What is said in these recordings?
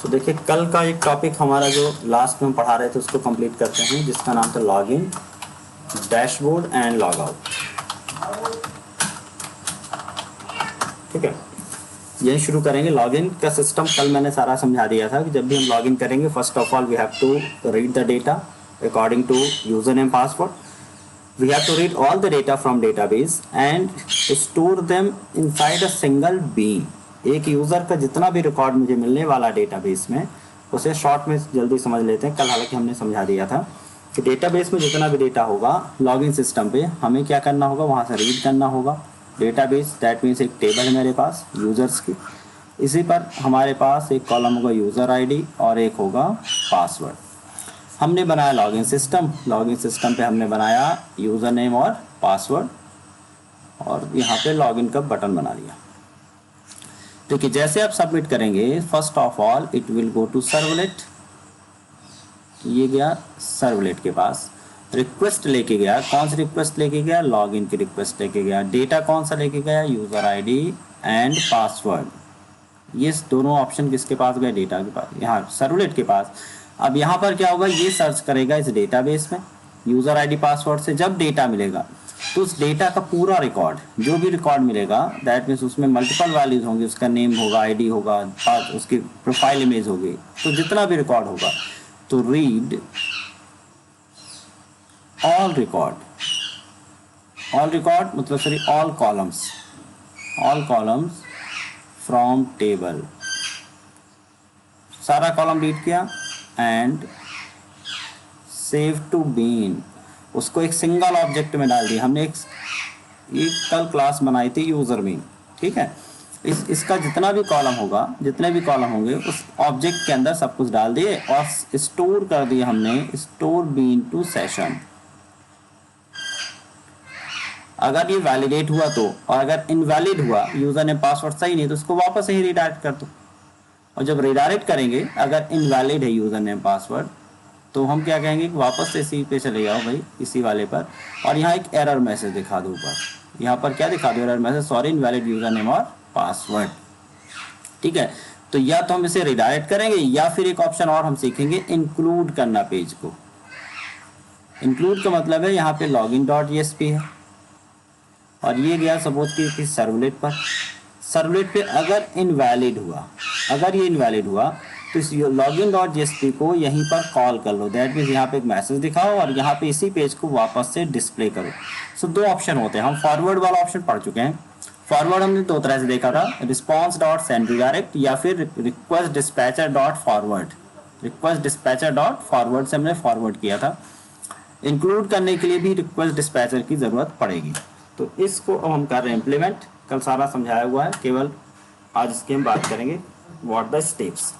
तो देखिए कल का एक टॉपिक हमारा जो लास्ट में पढ़ा रहे थे उसको कंप्लीट करते हैं, जिसका नाम था login, dashboard and log out. ठीक है, यही शुरू करेंगे। लॉगिन का सिस्टम कल मैंने सारा समझा दिया था कि जब भी हम लॉगिन करेंगे, first of all we have to read the data according to user name password. We have to read all the data from database and store them inside a single bean। एक user का जितना भी record मुझे मिलने वाला database में, उसे short में जल्दी समझ लेते हैं। कल हालांकि हमने समझा दिया था कि डेटाबेस में जितना भी डेटा होगा लॉगिन सिस्टम पे हमें क्या करना होगा, वहाँ से रीड करना होगा। डेटाबेस दैट मीन्स एक टेबल है मेरे पास यूज़र्स की, इसी पर हमारे पास एक कॉलम होगा यूज़र आईडी और एक होगा पासवर्ड। हमने बनाया लॉगिन सिस्टम, लॉगिन सिस्टम पे हमने बनाया यूज़र नेम और पासवर्ड और यहाँ पे लॉगिन का बटन बना दिया। देखिए जैसे आप सबमिट करेंगे, first of all it will go to servlet. ये गया सर्वलेट के पास, रिक्वेस्ट लेके गया। कौन सी रिक्वेस्ट लेके गया? लॉगिन की रिक्वेस्ट लेके गया। डेटा कौन सा लेके गया? User ID and password. ये दोनों ऑप्शन किसके पास गए? डेटा के पास, यहाँ सर्वलेट के पास। अब यहाँ पर क्या होगा, ये सर्च करेगा इस डेटाबेस में यूज़र आईडी पासवर्ड से। जब डेटा मिलेगा तो उस डेटा का पूरा रिकॉर्ड, जो भी रिकॉर्ड मिलेगा, दैट मीन्स उसमें मल्टीपल वैल्यूज होंगी, उसका नेम होगा, आईडी होगा, उसकी प्रोफाइल इमेज होगी, तो जितना भी रिकॉर्ड होगा, तो read all record. All record मतलब sorry all columns from table. सारा कॉलम रीड किया एंड सेव टू बीन, उसको एक सिंगल ऑब्जेक्ट में डाल दिया। हमने एक कल क्लास बनाई थी यूजर बीन, ठीक है। इसका जितना भी कॉलम होगा, जितने भी कॉलम होंगे, उस ऑब्जेक्ट के अंदर सब कुछ डाल दिए और स्टोर कर दिया हमने, स्टोर बीन टू सेशन। अगर ये वैलिडेट हुआ तो, और अगर इनवैलिड हुआ, यूजर ने पासवर्ड सही नहीं, तो उसको वापस से ही रिडायरेक्ट कर दो। और जब रिडायरेक्ट करेंगे, अगर इनवैलिड है यूजर नेम पासवर्ड, तो हम क्या कहेंगे कि वापस से इसी पे चले जाओ भाई, इसी वाले पर, और यहाँ एक एरर मैसेज दिखा दो ऊपर। यहाँ पर क्या दिखा दो? Error message, sorry invalid user name और पासवर्ड। ठीक है, तो या तो हम इसे रिडायरेक्ट करेंगे या फिर एक ऑप्शन और हम सीखेंगे, इंक्लूड करना पेज को। इंक्लूड का मतलब है यहाँ पे login.jsp है और ये गया सपोज कि सर्वलेट पर। सर्वलेट पे अगर इनवैलिड हुआ, अगर ये इनवैलिड हुआ, तो इस login.jsp को यहीं पर कॉल कर लो। दैट मीन्स यहाँ पे एक मैसेज दिखाओ और यहाँ पे इसी पेज को वापस से डिस्प्ले करो। सो दो ऑप्शन होते हैं। हम फॉरवर्ड वाला ऑप्शन पढ़ चुके हैं। फॉरवर्ड हमने दो तरह से देखा था, response.send redirect या फिर request dispatcher.forward। request dispatcher.forward से हमने फॉरवर्ड किया था। इंक्लूड करने के लिए भी रिक्वेस्ट डिस्पैचर की ज़रूरत पड़ेगी। तो इसको अब हम कर रहे हैं इम्प्लीमेंट। कल सारा समझाया हुआ है, केवल आज इसकी हम बात करेंगे, what the steps.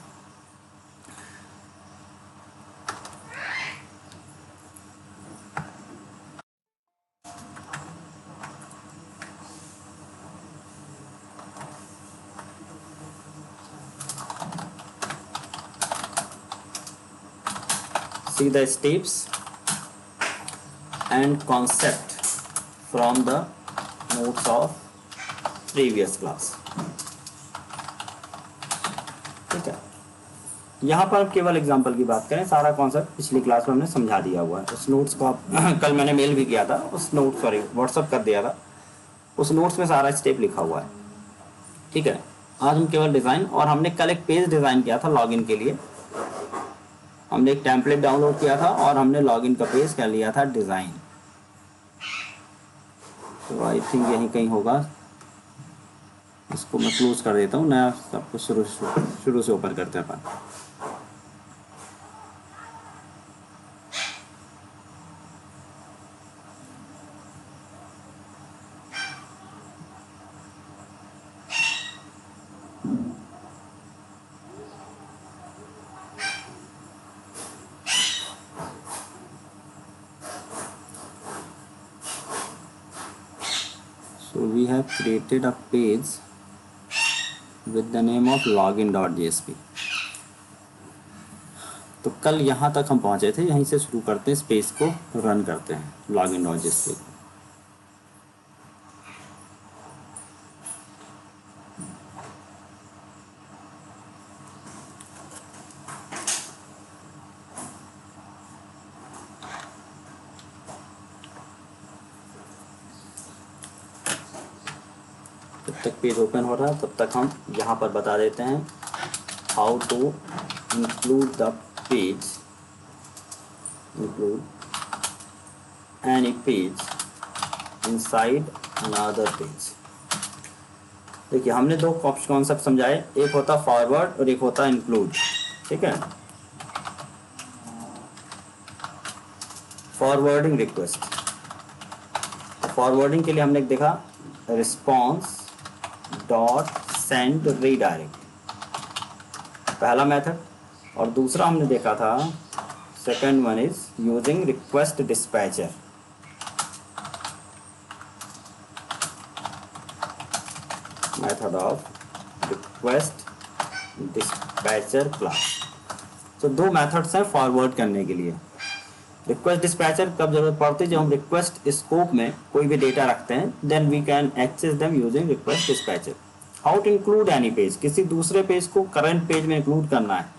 See the steps and concept from the notes of previous class। ठीक है, यहाँ पर केवल एग्जांपल की बात करें, सारा कॉन्सेप्ट पिछली क्लास में हमने समझा दिया हुआ है। उस नोट्स को आप कल मैंने मेल भी किया था, उस नोट सॉरी व्हाट्सअप कर दिया था, उस नोट्स में सारा स्टेप लिखा हुआ है। ठीक है, आज हम केवल डिज़ाइन, और हमने कल एक पेज डिज़ाइन किया था लॉगिन के लिए। हमने एक टेम्पलेट डाउनलोड किया था और हमने लॉगिन का पेज कर लिया था डिज़ाइन। तो आई थिंक यहीं कहीं होगा, इसको मैं क्लोज कर देता हूँ, नया सब कुछ शुरू से ओपन करते हैं अपन। So we have created a page with the name of login.jsp। तो कल यहाँ तक हम पहुँचे थे, यहीं से शुरू करते हैं, इस पेज को रन करते हैं login.jsp को। जब तक पेज ओपन हो रहा है तब तक हम यहाँ पर बता देते हैं how to include the page, include any page inside another page. देखिए हमने दो कॉन्सेप्ट समझाए, एक होता फॉरवर्ड और एक होता इंक्लूड। ठीक है, फॉरवर्डिंग रिक्वेस्ट, फॉरवर्डिंग के लिए हमने देखा रिस्पॉन्स डॉट सेंड रीडायरेक्ट, पहला मेथड। और दूसरा हमने देखा था second one is using request dispatcher. Method of request dispatcher class. तो दो मेथड्स हैं फॉरवर्ड करने के लिए। रिक्वेस्ट डिस्पैचर कब जरूरत पड़ती है, जब हम रिक्वेस्ट स्कोप में कोई भी डेटा रखते हैं, then we can access them using request dispatcher. How to include any page, किसी दूसरे पेज को करंट पेज में इंक्लूड करना है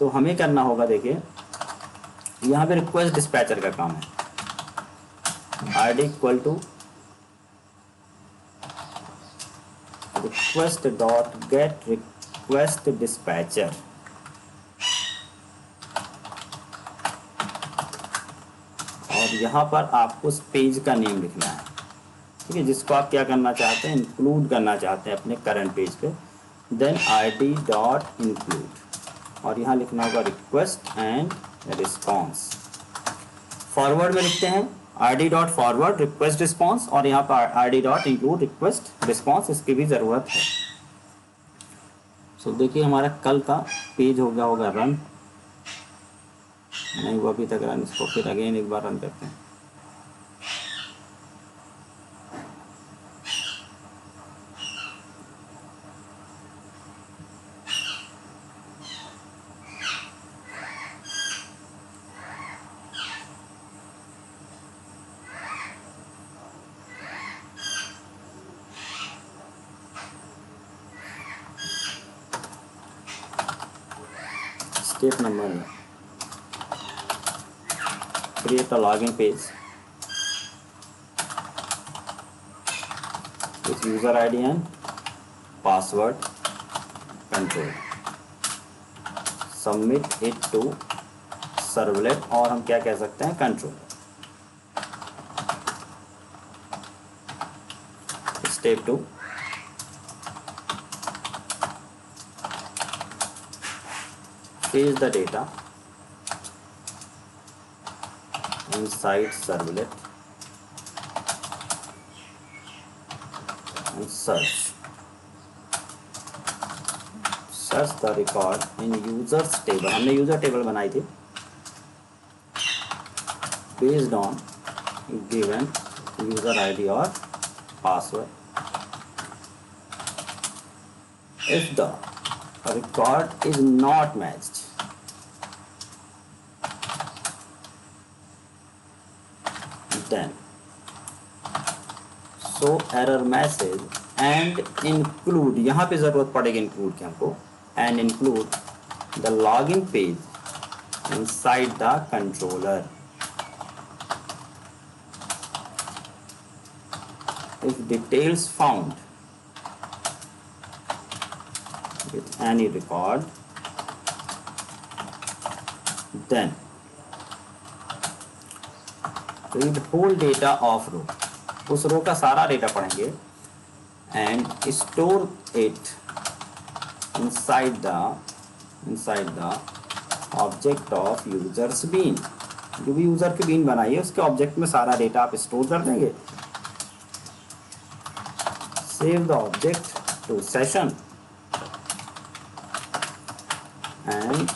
तो हमें करना होगा, देखिए यहाँ पे रिक्वेस्ट डिस्पैचर का काम है। ID equal to request dot get request dispatcher. और यहाँ पर आपको उस पेज का नेम लिखना है, ठीक है, जिसको आप क्या करना चाहते हैं, इंक्लूड करना चाहते हैं अपने करंट पेज पे। देन id डॉट इंक्लूड और यहाँ लिखना होगा रिक्वेस्ट एंड रिस्पॉन्स। फॉरवर्ड में लिखते हैं id dot forward request response और यहाँ पर id dot include request response, इसकी भी ज़रूरत है। सो देखिए हमारा कल का पेज हो गया होगा रन, नहीं वो अभी तक रन, इसको फिर अगेन एक बार रन करते हैं। Step number, create a login page with user ID and password control, submit it to servlet और हम क्या कह सकते हैं, control। Step 2, paste the data inside servlet and search the record in users table। हमने user table बनाई थी based on given user ID और password। if the record is not matched, then show error message and include, यहाँ पे ज़रूरत पड़ेगी include की हमको, and include the login page inside the controller। if details found with any record, then read whole data of row, उस रो का सारा data पढ़ेंगे and store it inside the object of users bean। जो भी user की been बनाई है उसके ऑब्जेक्ट में सारा डेटा आप स्टोर कर देंगे। save the object to session and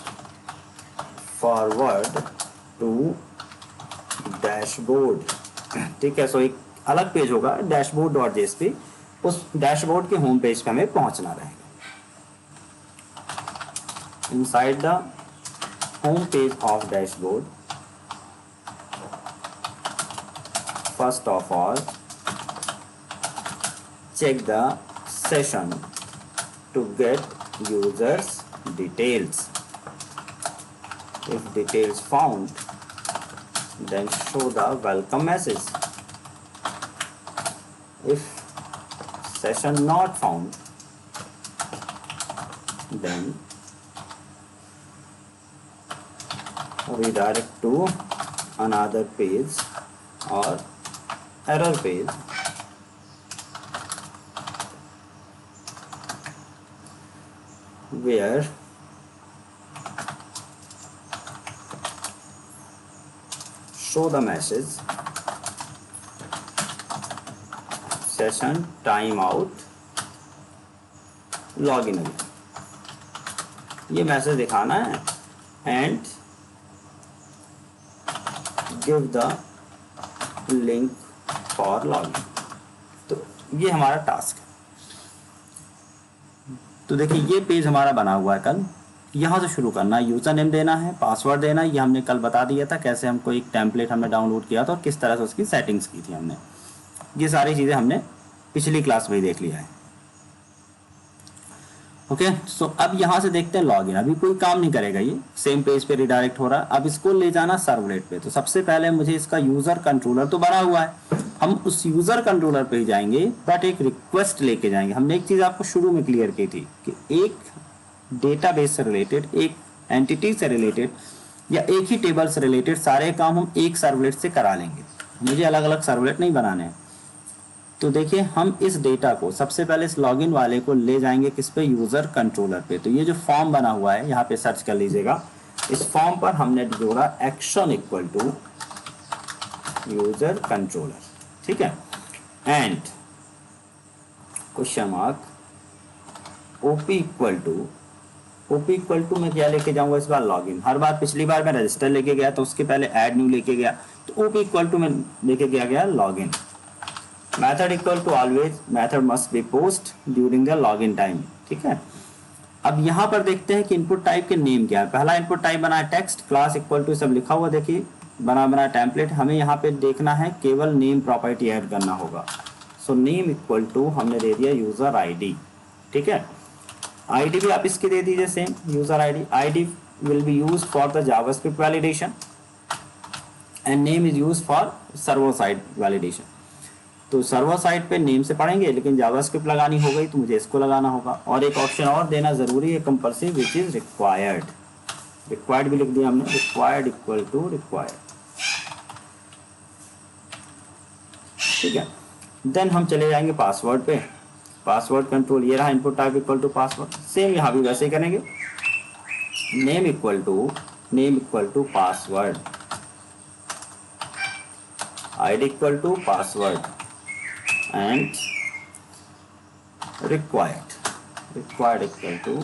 forward to dashboard. ठीक है, सो एक अलग पेज होगा डैशबोर्ड डॉट जेएसपी, उस डैशबोर्ड के होम पेज पे हमें पहुंचना रहेगा। Inside the home page of dashboard, first of all check the session to get users details। if details found, then show the welcome message। if session not found, then redirect to another page or error page where show the message session timeout login again, ये message दिखाना है and give the link for login. तो ये हमारा task है। तो देखिए ये पेज हमारा बना हुआ है। कल यहाँ से शुरू करना है, यूजर नेम देना है, पासवर्ड देना है, ये हमने कल बता दिया था कैसे हमको एक टेम्पलेट हमने डाउनलोड किया था और किस तरह से उसकी सेटिंग्स की थी हमने। ये सारी चीज़ें हमने पिछली क्लास में ही देख लिया है। ओके सो अब यहाँ से देखते हैं लॉगिन। अभी कोई काम नहीं करेगा, ये सेम पेज पे रिडायरेक्ट हो रहा है। अब इसको ले जाना सर्वलेट पे। तो सबसे पहले मुझे इसका यूजर कंट्रोलर तो बना हुआ है, हम उस यूजर कंट्रोलर पे ही जाएंगे, बट एक रिक्वेस्ट लेके जाएंगे। हमने एक चीज़ आपको शुरू में क्लियर की थी कि एक डेटाबेस से रिलेटेड, एक एंटिटी से रिलेटेड या एक ही टेबल से रिलेटेड सारे काम हम एक सर्वलेट से करा लेंगे। मुझे अलग अलग सर्वलेट नहीं बनाने हैं। तो देखिए हम इस डेटा को सबसे पहले इस लॉगिन वाले को ले जाएंगे किस पे, यूजर कंट्रोलर पे। तो ये जो फॉर्म बना हुआ है यहाँ पे सर्च कर लीजिएगा। इस फॉर्म पर हमने जोड़ा action equal to user controller, ठीक है, and question mark OP equal to मैं क्या लेके जाऊंगा इस बार, लॉगिन। हर बार पिछली बार मैं रजिस्टर लेके गया तो उसके पहले ऐड न्यू लेके गया, तो ओपी इक्वल टू मैं लेके गया login. Method equal to always method must be post during the login time, ठीक है। अब यहाँ पर देखते हैं कि इनपुट टाइप के नेम क्या है। पहला इनपुट टाइप बना है टेक्स्ट, क्लास इक्वल टू सब लिखा हुआ देखिए, बना टेम्पलेट। हमें यहाँ पे देखना है केवल नेम प्रॉपर्टी ऐड करना होगा। सो नेम इक्वल टू हमने दे दिया यूजर आईडी, ठीक है। आईडी भी आप इसकी दे दीजिए same, user ID. ID will be used for the JavaScript validation and name is used for server side validation. तो सर्वर साइड पे नेम से पढ़ेंगे, लेकिन जावास्क्रिप्ट लगानी हो गई तो मुझे इसको लगाना होगा। और एक ऑप्शन और देना जरूरी है, compulsory, which is required. Required भी लिख दिया हमने, रिक्वायर्ड इक्वल टू रिक्वायर्ड, ठीक है। देन हम चले जाएंगे पासवर्ड पे। पासवर्ड कंट्रोल ये रहा, input type equal to password. Same यहाँ भी वैसे ही करेंगे, name equal to password, ID equal to password and required equal to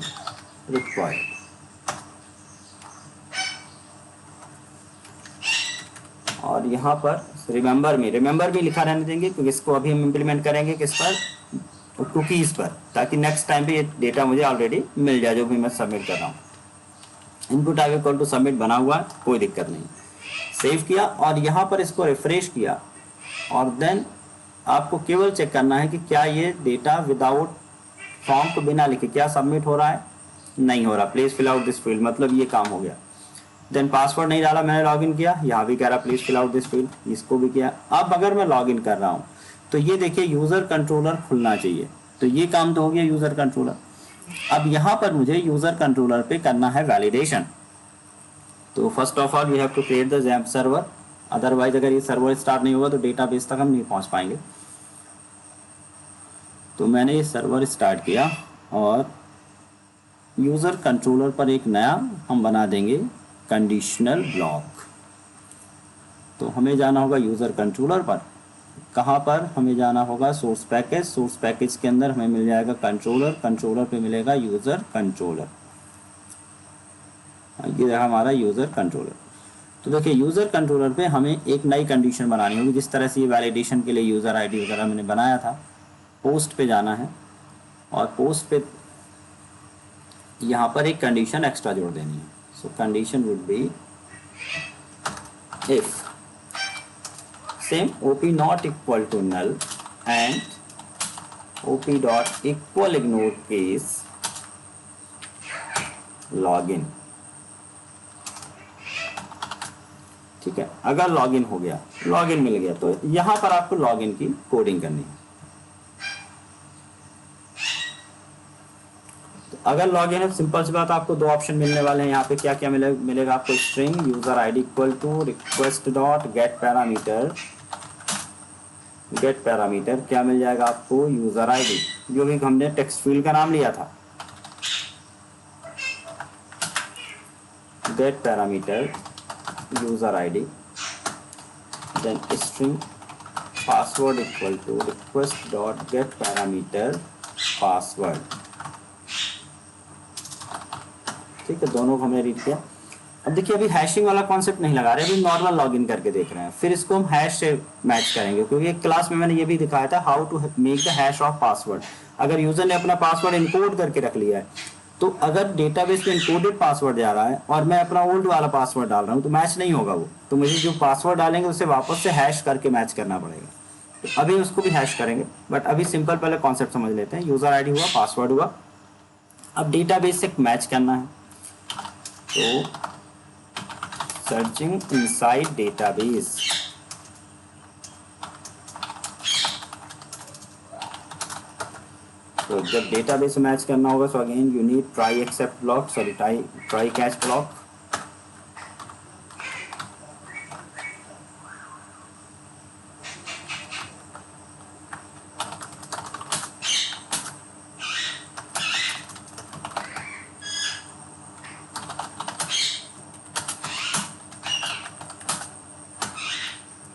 required। और यहाँ पर रिमेंबर भी लिखा रहने देंगे, क्योंकि इसको अभी हम इम्प्लीमेंट करेंगे किस पर, कुकीज़ पर, ताकि नेक्स्ट टाइम पे ये डेटा मुझे ऑलरेडी मिल जाए जो भी मैं सबमिट कर रहा हूँ। Input type equal to submit बना हुआ है, कोई दिक्कत नहीं। सेव किया और यहाँ पर इसको रिफ्रेश किया और देन आपको केवल चेक करना है कि क्या ये डेटा विदाउट फॉर्म को बिना लिखे क्या सबमिट हो रहा है, नहीं हो रहा। Please fill out this field, मतलब ये काम हो गया। देन पासवर्ड नहीं डाला, मैंने लॉगिन किया, यहाँ भी कह रहा please fill out this field, इसको भी किया। अब अगर मैं लॉगिन कर रहा हूँ तो ये देखिए यूजर कंट्रोलर खुलना चाहिए। तो ये काम तो हो गया यूजर कंट्रोलर। अब यहाँ पर मुझे यूजर कंट्रोलर पे करना है वैलिडेशन। तो first of all we have to create the jamp server, otherwise अगर ये सर्वर स्टार्ट नहीं होगा तो डेटाबेस तक हम नहीं पहुँच पाएंगे। तो मैंने ये सर्वर स्टार्ट किया और यूज़र कंट्रोलर पर एक नया हम बना देंगे कंडीशनल ब्लॉक। तो हमें जाना होगा यूज़र कंट्रोलर पर। कहाँ पर हमें जाना होगा, सोर्स पैकेज के अंदर हमें मिल जाएगा कंट्रोलर पे मिलेगा यूज़र कंट्रोलर। ये रहा हमारा यूज़र कंट्रोलर। तो देखिए यूज़र कंट्रोलर पे हमें एक नई कंडीशन बनानी होगी, जिस तरह से ये वैलिडेशन के लिए यूज़र आईडी वगैरह मैंने बनाया था। पोस्ट पे जाना है और पोस्ट पे यहाँ पर एक कंडीशन एक्स्ट्रा जोड़ देनी है। So condition would be if same OP not equal to null and OP dot equal ignore case login, ठीक है। अगर लॉगिन हो गया, लॉगिन मिल गया, तो यहाँ पर आपको लॉगिन की कोडिंग करनी है। अगर लॉगिन है, सिंपल सी बात, आपको दो ऑप्शन मिलने वाले हैं यहाँ पे। क्या क्या मिलेगा आपको? String user ID equal to request dot get parameter, get parameter क्या मिल जाएगा आपको? यूजर आईडी, जो भी हमने टेक्स्ट फील्ड का नाम लिया था। Get parameter user ID, then string password equal to request dot get parameter password. ठीक है, दोनों को हमने रीड किया। अब देखिए, अभी हैशिंग वाला कॉन्सेप्ट नहीं लगा रहे, अभी नॉर्मल लॉगिन करके देख रहे हैं। फिर इसको हम हैश से मैच करेंगे, क्योंकि एक क्लास में मैंने ये भी दिखाया था how to make the hash of password. अगर यूजर ने अपना पासवर्ड इनकोड करके रख लिया है, तो अगर डेटाबेस में इनकोडेड पासवर्ड जा रहा है और मैं अपना ओल्ड वाला पासवर्ड डाल रहा हूँ, तो मैच नहीं होगा वो। तो मुझे जो पासवर्ड डालेंगे उसे वापस से हैश करके मैच करना पड़ेगा। तो अभी उसको भी हैश करेंगे, बट अभी सिंपल पहले कॉन्सेप्ट समझ लेते हैं। यूजर आईडी हुआ, पासवर्ड हुआ, अब डेटाबेस से मैच करना है। तो सर्चिंग इनसाइड डेटाबेस, तो जब डेटाबेस से मैच करना होगा, so again you need try except block, sorry try catch block.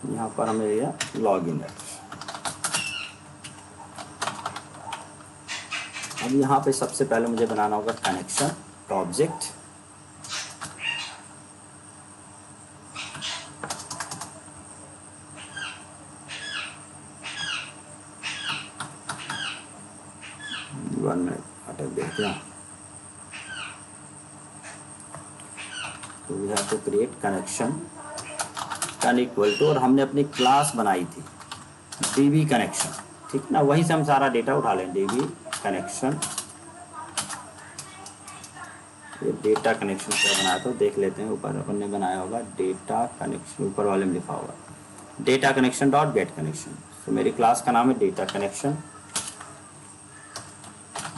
यहाँ पर हमें लिया लॉग इन है। अब यहाँ पे सबसे पहले मुझे बनाना होगा कनेक्शन तो ऑब्जेक्ट, वन मिनट अटक गया क्या। तो we have to create connection con equal to, और हमने अपनी क्लास बनाई थी डीबी कनेक्शन, ठीक ना, वहीं से हम सारा डेटा उठा लें। डीबी कनेक्शन, ये डेटा कनेक्शन क्या बनाया था देख लेते हैं। ऊपर अपन ने बनाया होगा डेटा कनेक्शन, ऊपर वाले में लिखा होगा data connection dot get connection. तो मेरी क्लास का नाम है data connection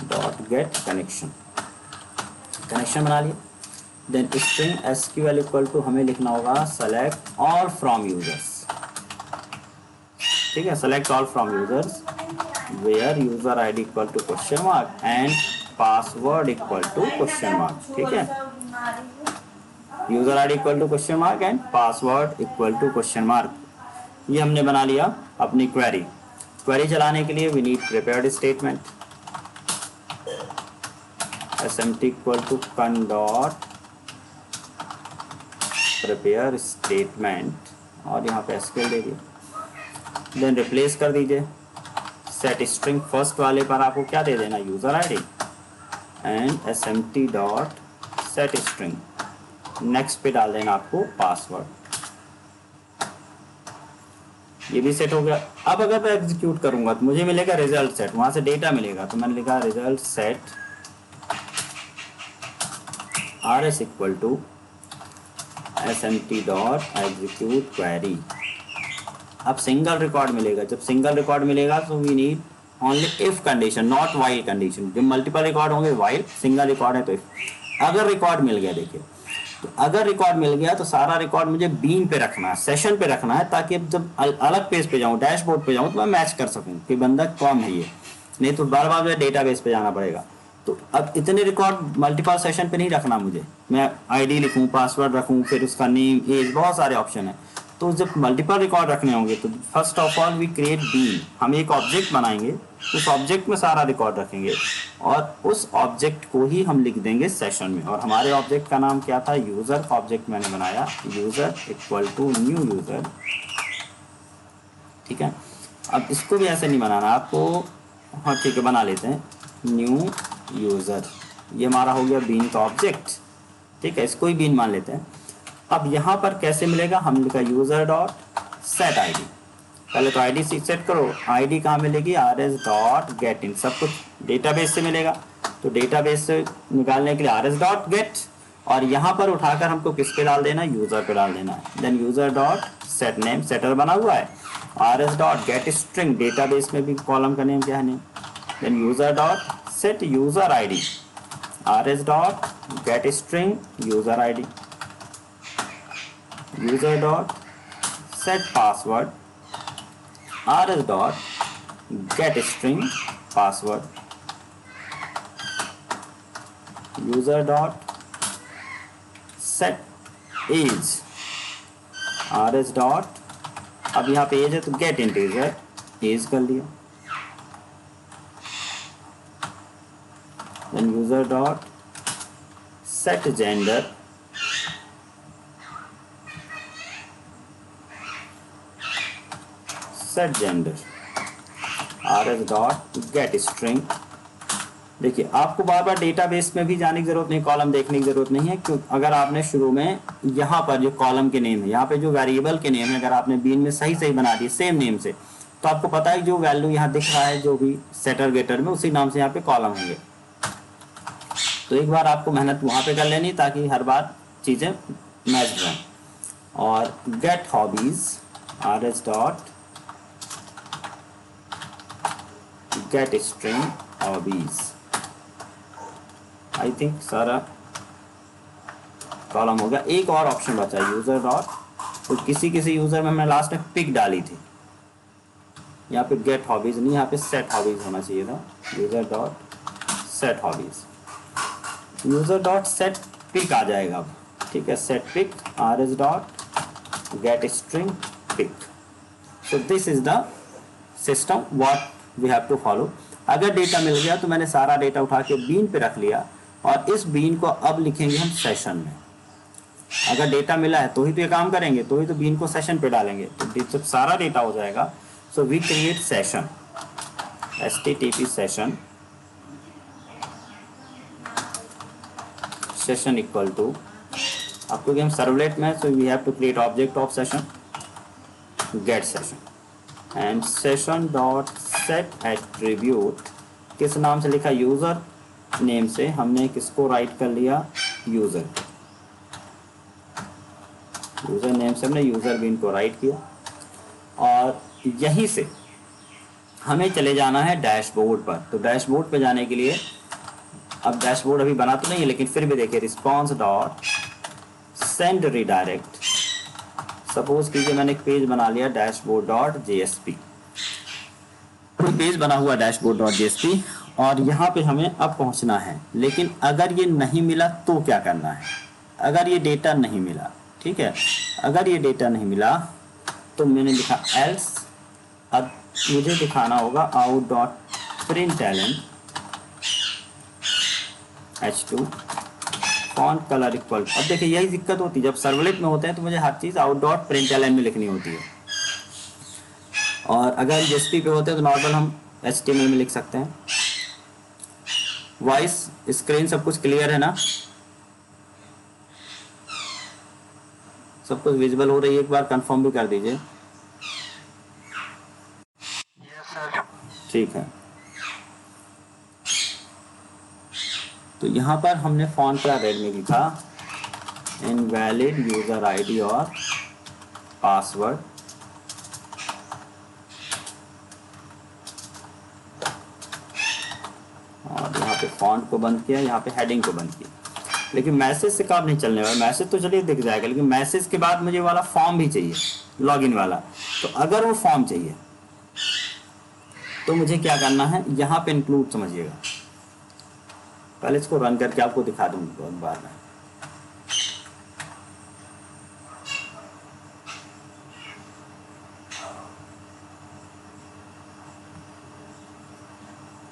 dot get connection. Connection बना लिया। Then string SQL equal to हमें लिखना होगा सेलेक्ट ऑल फ्रॉम यूजर्स, ठीक है, select all from users where user ID equal to question mark and password equal to question mark, ठीक है। User ID equal to question mark and password equal to question mark, ये हमने बना लिया अपनी query. Query चलाने के लिए we need prepared statement, smd equal to con dot prepare statement, और यहाँ पे एसक्यूएल दे दिया। देन रिप्लेस कर दीजिए सेट स्ट्रिंग, फर्स्ट वाले पर आपको क्या दे देना, user ID and smd dot set string, next पे डाल देना आपको पासवर्ड। ये भी सेट हो गया। अब अगर मैं एग्जीक्यूट करूंगा तो मुझे मिलेगा रिजल्ट सेट, वहां से डेटा मिलेगा। तो मैंने लिखा result set rs equal to smd dot execute query. अब सिंगल रिकॉर्ड मिलेगा। जब सिंगल रिकॉर्ड मिलेगा तो we need only if condition, not while condition. जब मल्टीपल रिकॉर्ड होंगे वाइल, सिंगल रिकॉर्ड है तो इफ। अगर रिकॉर्ड मिल गया, देखिए, तो अगर रिकॉर्ड मिल गया तो सारा रिकॉर्ड मुझे बीन पे रखना है, सेशन पे रखना है, ताकि जब अलग पेज पे जाऊँ, डैशबोर्ड पे जाऊँ, तो मैं मैच कर सकूँ कि बंदा कौन है ये। नहीं तो बार बार मुझे डेटाबेस पे जाना पड़ेगा। तो अब इतने रिकॉर्ड मल्टीपल सेशन पे नहीं रखना मुझे, मैं आईडी लिखूँ, पासवर्ड रखूँ, फिर उसका नेम, एज, बहुत सारे ऑप्शन है। तो जब मल्टीपल रिकॉर्ड रखने होंगे तो first of all we create bean, हम एक ऑब्जेक्ट बनाएंगे, उस ऑब्जेक्ट में सारा रिकॉर्ड रखेंगे और उस ऑब्जेक्ट को ही हम लिख देंगे सेशन में। और हमारे ऑब्जेक्ट का नाम क्या था, यूजर का ऑब्जेक्ट मैंने बनाया, user equal to new user, ठीक है। अब इसको भी ऐसे नहीं बनाना आपको, हाँ ठीक है, बना लेते हैं न्यू यूजर, ये हमारा हो गया बीन का ऑब्जेक्ट, ठीक है, इसको ही बीन मान लेते हैं। अब यहाँ पर कैसे मिलेगा, हम लिखा यूजर डॉट सेट आईडी। पहले तो आईडी सेट करो, आईडी कहाँ मिलेगी, rs डॉट गेट इन, सब कुछ डेटाबेस से मिलेगा। तो डेटाबेस से निकालने के लिए rs डॉट गेट, और यहाँ पर उठाकर हमको किस पे डाल देना, यूजर पे डाल देना है। Then user dot set name, setter बना हुआ है, rs dot get string, database में भी कॉलम का नेम क्या है name. Then user dot set user ID, rs dot get string user id, user dot set password, rs dot get string password, user dot set age, rs dot, अब यहाँ पे as है तो gate integer age कर लिया, then user dot set gender, set gender, rs dot get string. देखिए आपको बार बार database में भी जाने की जरूरत नहीं, कॉलम देखने की जरूरत नहीं है, क्योंकि अगर आपने शुरू में यहाँ पर जो कॉलम के नेम है, यहाँ पे जो वेरिएबल के नेम है, अगर आपने बीन में सही सही बना दिए सेम नेम से, तो आपको पता है जो वैल्यू यहाँ दिख रहा है जो भी सेटर गेटर में, उसी नाम से यहाँ पे कॉलम होंगे। तो एक बार आपको मेहनत वहाँ पे कर लेनी ताकि हर बार चीज़ें मैच रहें। और get hobbies, rs dot get string hobbies, I think सारा कॉलम हो गया। एक और ऑप्शन बचा यूजर डॉट, तो किसी यूजर में हमने लास्ट में पिक डाली थी, यहाँ पे गेट हॉबीज नहीं, यहाँ पे सेट हॉबीज होना चाहिए था, user dot set hobbies, user dot set pick आ जाएगा अब, ठीक है, set pick, rs dot get string pick. So this is the system what we have to follow. अगर डेटा मिल गया तो मैंने सारा डेटा उठा के बीन पे रख लिया, और इस बीन को अब लिखेंगे हम सेशन में। अगर डेटा मिला है तो ही तो ये काम करेंगे, तो ही तो बीन को सेशन पे डालेंगे। तो जब सारा डेटा हो जाएगा, so we create session, http session, session equal to, आपको कि हम सर्वलेट में, so we have to create object of session, get session and session dot set attribute, किस नाम से लिखा, यूजर नेम से हमने किसको राइट कर लिया, यूजर, यूजर नेम से हमने यूजर बीन को राइट किया। और यहीं से हमें चले जाना है डैशबोर्ड पर। तो डैशबोर्ड पर जाने के लिए, अब डैशबोर्ड अभी बना तो नहीं है, लेकिन फिर भी देखिए, response dot send redirect, suppose कीजिए मैंने एक पेज बना लिया डैशबोर्ड डॉट जेएसपी, कोई पेज बना हुआ डैशबोर्ड डॉट जेएसपी, और यहाँ पे हमें अब पहुँचना है। लेकिन अगर ये नहीं मिला तो क्या करना है, अगर ये डेटा नहीं मिला, ठीक है, अगर ये डेटा नहीं मिला तो मैंने लिखा एल्स, अब मुझे दिखाना होगा out dot println h2 font color equal. अब देखिए यही दिक्कत होती है, जब सर्वलेट में होते हैं तो मुझे हर चीज़ आउट डॉट प्रिंटलन में लिखनी होती है, और अगर जेएसपी पे होते हैं तो नॉर्मल हम HTML में लिख सकते हैं। वॉइस स्क्रीन सब कुछ क्लियर है ना, सब कुछ विजिबल हो रही है, एक बार कंफर्म भी कर दीजिए। ठीक है, तो यहाँ पर हमने फॉन्ट का रेड में लिखा इनवैलिड यूजर आईडी और पासवर्ड, और यहाँ पे फॉन्ट को बंद किया, यहाँ पे हेडिंग को बंद किया। लेकिन मैसेज से काम नहीं चलने वाला, मैसेज तो चलिए दिख जाएगा, लेकिन मैसेज के बाद मुझे वाला फॉर्म भी चाहिए, लॉगिन वाला। तो अगर वो फॉर्म चाहिए तो मुझे क्या करना है, यहाँ पे इंक्लूड समझिएगा, पहले इसको रन करके आपको दिखा दूंगा बाद में।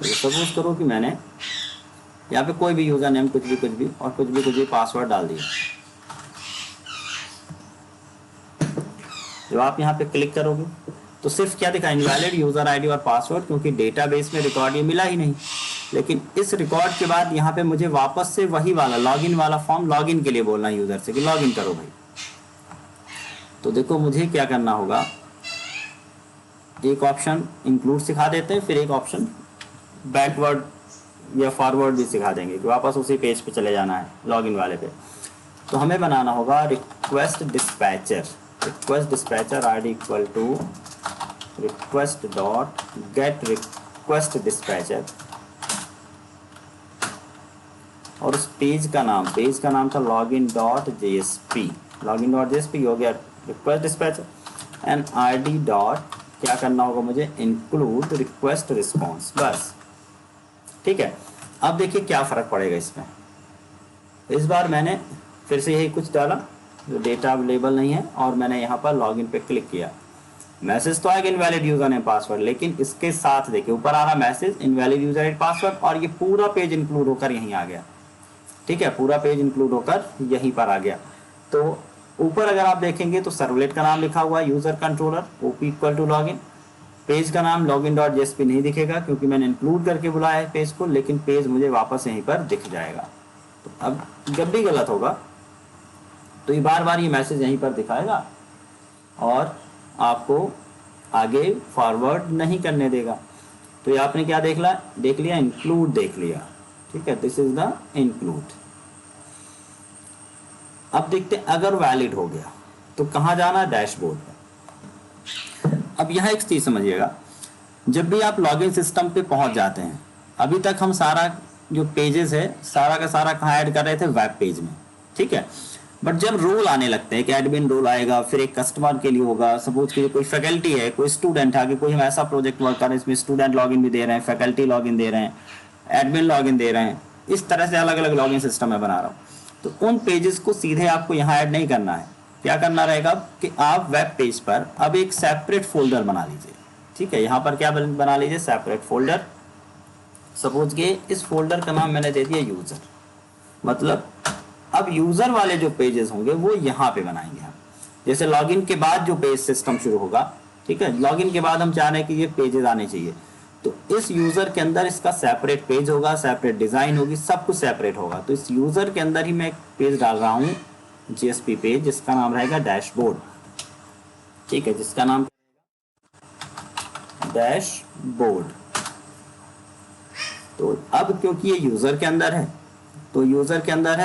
तो सपोज करो कि मैंने यहाँ पे कोई भी यूजर नेम कुछ भी और कुछ भी पासवर्ड डाल दिया। जब आप यहाँ पे क्लिक करोगे तो सिर्फ क्या दिखा, इनवैलिड यूजर आईडी और पासवर्ड, क्योंकि डेटाबेस में रिकॉर्ड ये मिला ही नहीं। लेकिन इस रिकॉर्ड के बाद यहाँ पे मुझे वापस से वही वाला लॉगिन वाला फॉर्म लॉगिन के लिए बोलना है यूजर से कि लॉगिन करो भाई। तो देखो मुझे क्या करना होगा, एक ऑप्शन इंक्लूड सिखा देते हैं, फिर एक ऑप्शन बैकवर्ड या फॉरवर्ड भी सिखा देंगे कि वापस उसी पेज पे चले जाना है लॉगिन वाले पे। तो हमें बनाना होगा request dispatcher ID equal to request dot get request dispatcher, और उस पेज का नाम था login.jsp। login.jsp हो गया request dispatch. And id dot क्या करना होगा मुझे, इंक्लूड रिक्वेस्ट रिस्पॉन्स, बस। ठीक है, अब देखिए क्या फ़र्क पड़ेगा इसमें। इस बार मैंने फिर से यही कुछ डाला जो डेटा अवेलेबल नहीं है, और मैंने यहाँ पर लॉगिन पे क्लिक किया। मैसेज तो आएगा इनवैलिड यूजर नेम पासवर्ड, लेकिन इसके साथ देखिए ऊपर आ रहा message invalid user name password, और ये पूरा पेज इंक्लूड होकर यहीं आ गया। ठीक है, पूरा पेज इंक्लूड होकर यहीं पर आ गया। तो ऊपर अगर आप देखेंगे तो सर्वलेट का नाम लिखा हुआ है user controller OP equal to login. Page का नाम login.jsp नहीं दिखेगा क्योंकि मैंने इंक्लूड करके बुलाया है पेज को, लेकिन पेज मुझे वापस यहीं पर दिख जाएगा। तो अब जब भी गलत होगा तो ये बार बार ये मैसेज यहीं पर दिखाएगा और आपको आगे फॉरवर्ड नहीं करने देगा। तो ये आपने क्या देख लिया, इंक्लूड देख लिया। ठीक है, दिस इज द इंक्लूड। अब देखते हैं अगर वैलिड हो गया तो कहाँ जाना, डैशबोर्ड पे। अब यहाँ एक चीज समझिएगा, जब भी आप लॉगिन सिस्टम पे पहुंच जाते हैं, अभी तक हम सारा जो पेजेस है सारा का सारा कहाँ ऐड कर रहे थे, वेब पेज में। ठीक है, बट जब रोल आने लगते हैं, एक एडमिन रोल आएगा, फिर एक कस्टमर के लिए होगा, सपोज कि कोई फैकल्टी है, कोई स्टूडेंट है, कि कोई हम ऐसा प्रोजेक्ट वर्क कर रहे हैं इसमें स्टूडेंट लॉगिन भी दे रहे हैं, फैकल्टी लॉगिन दे रहे हैं, एडमिन लॉगिन दे रहे हैं, इस तरह से अलग अलग लॉगिन सिस्टम मैं बना रहा हूँ। तो उन पेजेस को सीधे आपको यहाँ ऐड नहीं करना है। क्या करना रहेगा कि आप वेब पेज पर अब एक सेपरेट फोल्डर बना लीजिए। ठीक है, यहाँ पर क्या बना लीजिए, सेपरेट फोल्डर। सपोज के इस फोल्डर का नाम मैंने दे दिया यूजर, मतलब अब यूजर वाले जो पेजेस होंगे वो यहाँ पे बनाएंगे हम। जैसे लॉगिन के बाद जो पेज सिस्टम शुरू होगा, ठीक है, लॉगिन के बाद हम चाह रहे हैं कि ये पेजेस आने चाहिए, तो इस यूजर के अंदर इसका सेपरेट पेज होगा, सेपरेट डिजाइन होगी, सब कुछ सेपरेट होगा। तो इस यूजर के अंदर ही मैं एक पेज डाल रहा हूँ, जीएसपी पेज, जिसका नाम रहेगा डैशबोर्ड। ठीक है, जिसका नाम डैशबोर्ड। तो अब क्योंकि ये यूजर के अंदर है,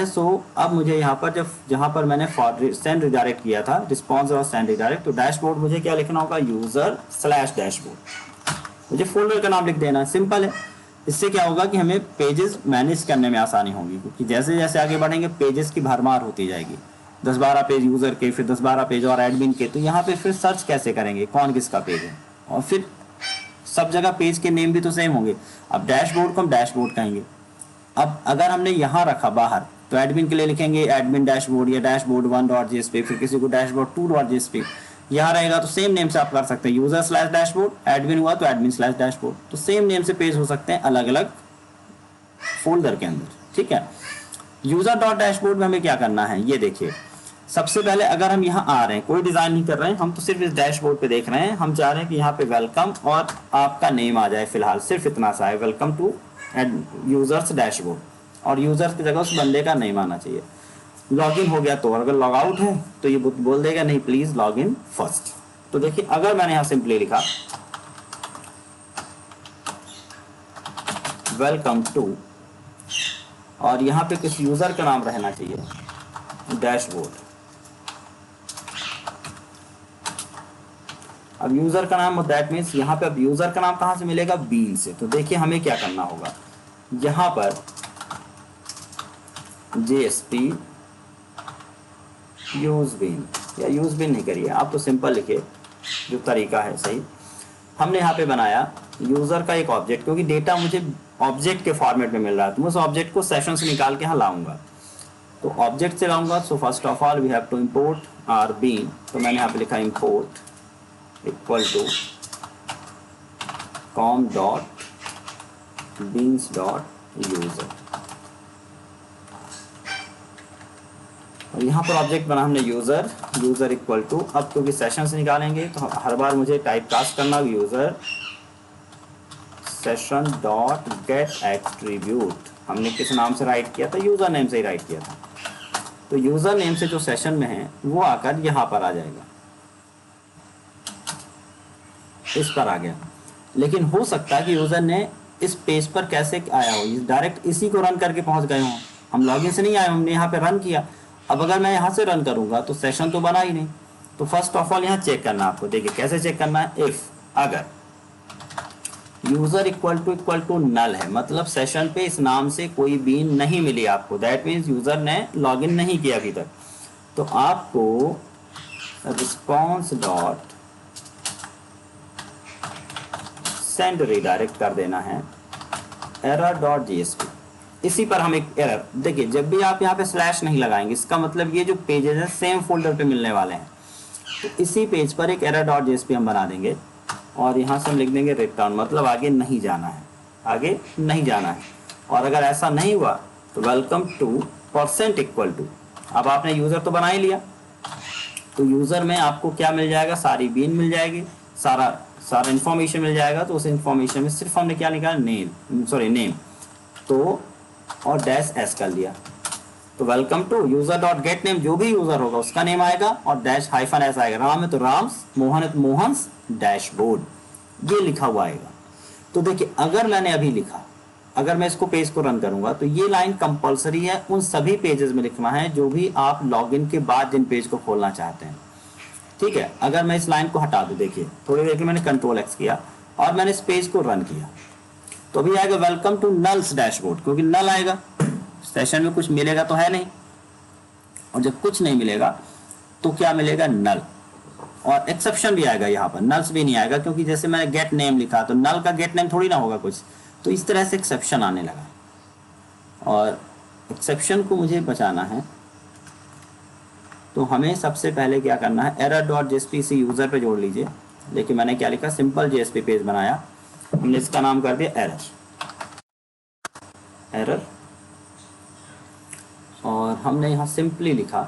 सो अब मुझे यहाँ पर जहाँ पर मैंने सेंड रिडायरेक्ट किया था, रिस्पॉन्स और सेंड रिडायरेक्ट, तो डैशबोर्ड मुझे क्या लिखना होगा, user/dashboard। मुझे फोल्डर का नाम लिख देना है, सिंपल है। इससे क्या होगा कि हमें पेजेस मैनेज करने में आसानी होगी, क्योंकि जैसे जैसे आगे बढ़ेंगे पेजेस की भरमार होती जाएगी, 10-12 पेज यूजर के, फिर 10-12 पेज और एडमिन के। तो यहाँ पे फिर सर्च कैसे करेंगे कौन किसका पेज है, और फिर सब जगह पेज के नेम भी तो सेम होंगे। अब डैशबोर्ड को हम डैशबोर्ड कहेंगे। अब अगर हमने यहाँ रखा बाहर, तो एडमिन के लिए लिखेंगे एडमिन डैशबोर्ड या dashboard1.jsp, फिर किसी को dashboard2.jsp। यहाँ रहेगा तो सेम नेम से आप कर सकते हैं, user/dashboard, एडमिन हुआ तो admin/dashboard। तो सेम नेम से पेज हो सकते हैं अलग अलग फोल्डर के अंदर। ठीक है, user.dashboard में हमें क्या करना है, ये देखिए। सबसे पहले अगर हम यहाँ आ रहे हैं, कोई डिजाइन नहीं कर रहे हैं, हम तो सिर्फ इस डैशबोर्ड पे देख रहे हैं। हम चाह रहे हैं कि यहाँ पे वेलकम और आपका नेम आ जाए, फिलहाल सिर्फ इतना सा है, वेलकम टू यूजर्स डैशबोर्ड, और यूजर्स की जगह उस बंदे का नेम आना चाहिए। लॉगिन हो गया तो, अगर लॉग आउट है तो ये बोल देगा नहीं प्लीज लॉग इन फर्स्ट। तो देखिए अगर मैंने यहाँ सिंपली लिखा वेलकम टू, और यहाँ पे किस यूजर का नाम रहना चाहिए डैशबोर्ड। अब यूजर का नाम, दैट मीन्स यहाँ पे अब यूजर का नाम कहाँ से मिलेगा, बीन से। तो देखिए हमें क्या करना होगा, यहाँ पर JSP यूज बीन, या यूज बीन नहीं करिए आप, तो सिंपल लिखिए जो तरीका है सही। हमने यहाँ पे बनाया यूजर का एक ऑब्जेक्ट, क्योंकि डेटा मुझे ऑब्जेक्ट के फॉर्मेट में मिल रहा है, तो मैं उस ऑब्जेक्ट को सेशन से निकाल के यहाँ लाऊंगा। तो ऑब्जेक्ट से लाऊंगा, so first of all we have to import our bean. तो मैंने यहाँ पे लिखा इंपोर्ट इक्वल टू com.beans.user, और यहाँ पर ऑब्जेक्ट बना हमने यूजर इक्वल टू, अब क्योंकि सेशन से निकालेंगे तो हर बार मुझे टाइप कास्ट करना user session dot get attribute. हमने किस नाम से राइट किया था, यूजर नेम से ही राइट किया था। तो यूजर नेम से जो सेशन में है वो आकर यहाँ पर आ जाएगा, इस पर आ गया। लेकिन हो सकता है कि यूजर ने इस पेज पर कैसे आया हो, डायरेक्ट इसी को रन करके पहुंच गए हों। हम लॉगिन से नहीं आए, हमने यहाँ पे रन किया। अब अगर मैं यहाँ से रन करूंगा तो सेशन तो बना ही नहीं। तो फर्स्ट ऑफ ऑल यहाँ चेक करना आपको, देखिए कैसे चेक करना है। इफ अगर यूजर इक्वल टू नल है, मतलब सेशन पे इस नाम से कोई बीन नहीं मिली आपको, दैट मीन्स यूजर ने लॉगिन नहीं किया अभी तक। तो आपको रिस्पॉन्स डॉट सेंड रिडायरेक्ट कर देना है error.jsp। इसी पर हम एक एरर देखिए, जब भी आप यहाँ पे स्लैश नहीं लगाएंगे इसका मतलब ये जो पेजेस है सेम फोल्डर पे मिलने वाले हैं। तो इसी पेज पर एक error.jsp हम बना देंगे और यहाँ से हम लिख देंगे रिटर्न, मतलब आगे नहीं जाना है, आगे नहीं जाना है। और अगर ऐसा नहीं हुआ तो welcome to percent equal to, अब आपने यूज़र तो बना ही लिया, तो यूज़र में आपको क्या मिल जाएगा, सारी बीन मिल जाएगी, सारा इन्फॉर्मेशन मिल जाएगा। तो उस इन्फॉर्मेशन में सिर्फ हमने क्या निकाला, नेम तो और डैश एस कर लिया। तो welcome to user dot get name, जो भी यूजर होगा उसका नेम आएगा और डैश हाइफन एस आएगा। राम है तो राम्स, मोहन है तो मोहन्स डैशबोर्ड, ये लिखा हुआ आएगा। तो देखिए अगर मैंने अभी लिखा, अगर मैं इसको पेज को रन करूंगा तो ये लाइन कंपलसरी है उन सभी पेजेस में लिखना है जो भी आप लॉगिन के बाद जिन पेज को खोलना चाहते हैं। ठीक है, अगर मैं इस लाइन को हटा दूं, देखिए थोड़ी देर के मैंने कंट्रोल एक्स किया और मैंने इस पेज को रन किया तो अभी आएगा वेलकम टू नल्स डैशबोर्ड, क्योंकि नल आएगा, सेशन में कुछ मिलेगा तो है नहीं, और जब कुछ नहीं मिलेगा तो क्या मिलेगा, नल। और एक्सेप्शन भी आएगा, यहाँ पर नल्स भी नहीं आएगा क्योंकि जैसे मैंने गेट नेम लिखा तो नल का गेट नेम थोड़ी ना होगा कुछ, तो इस तरह से एक्सेप्शन आने लगा। और एक्सेप्शन को मुझे बचाना है तो हमें सबसे पहले क्या करना है, error.jsp इसी यूजर पे जोड़ लीजिए। देखिए मैंने क्या लिखा, सिंपल JSP पेज बनाया, हमने इसका नाम कर दिया एरर, और हमने यहाँ सिंपली लिखा,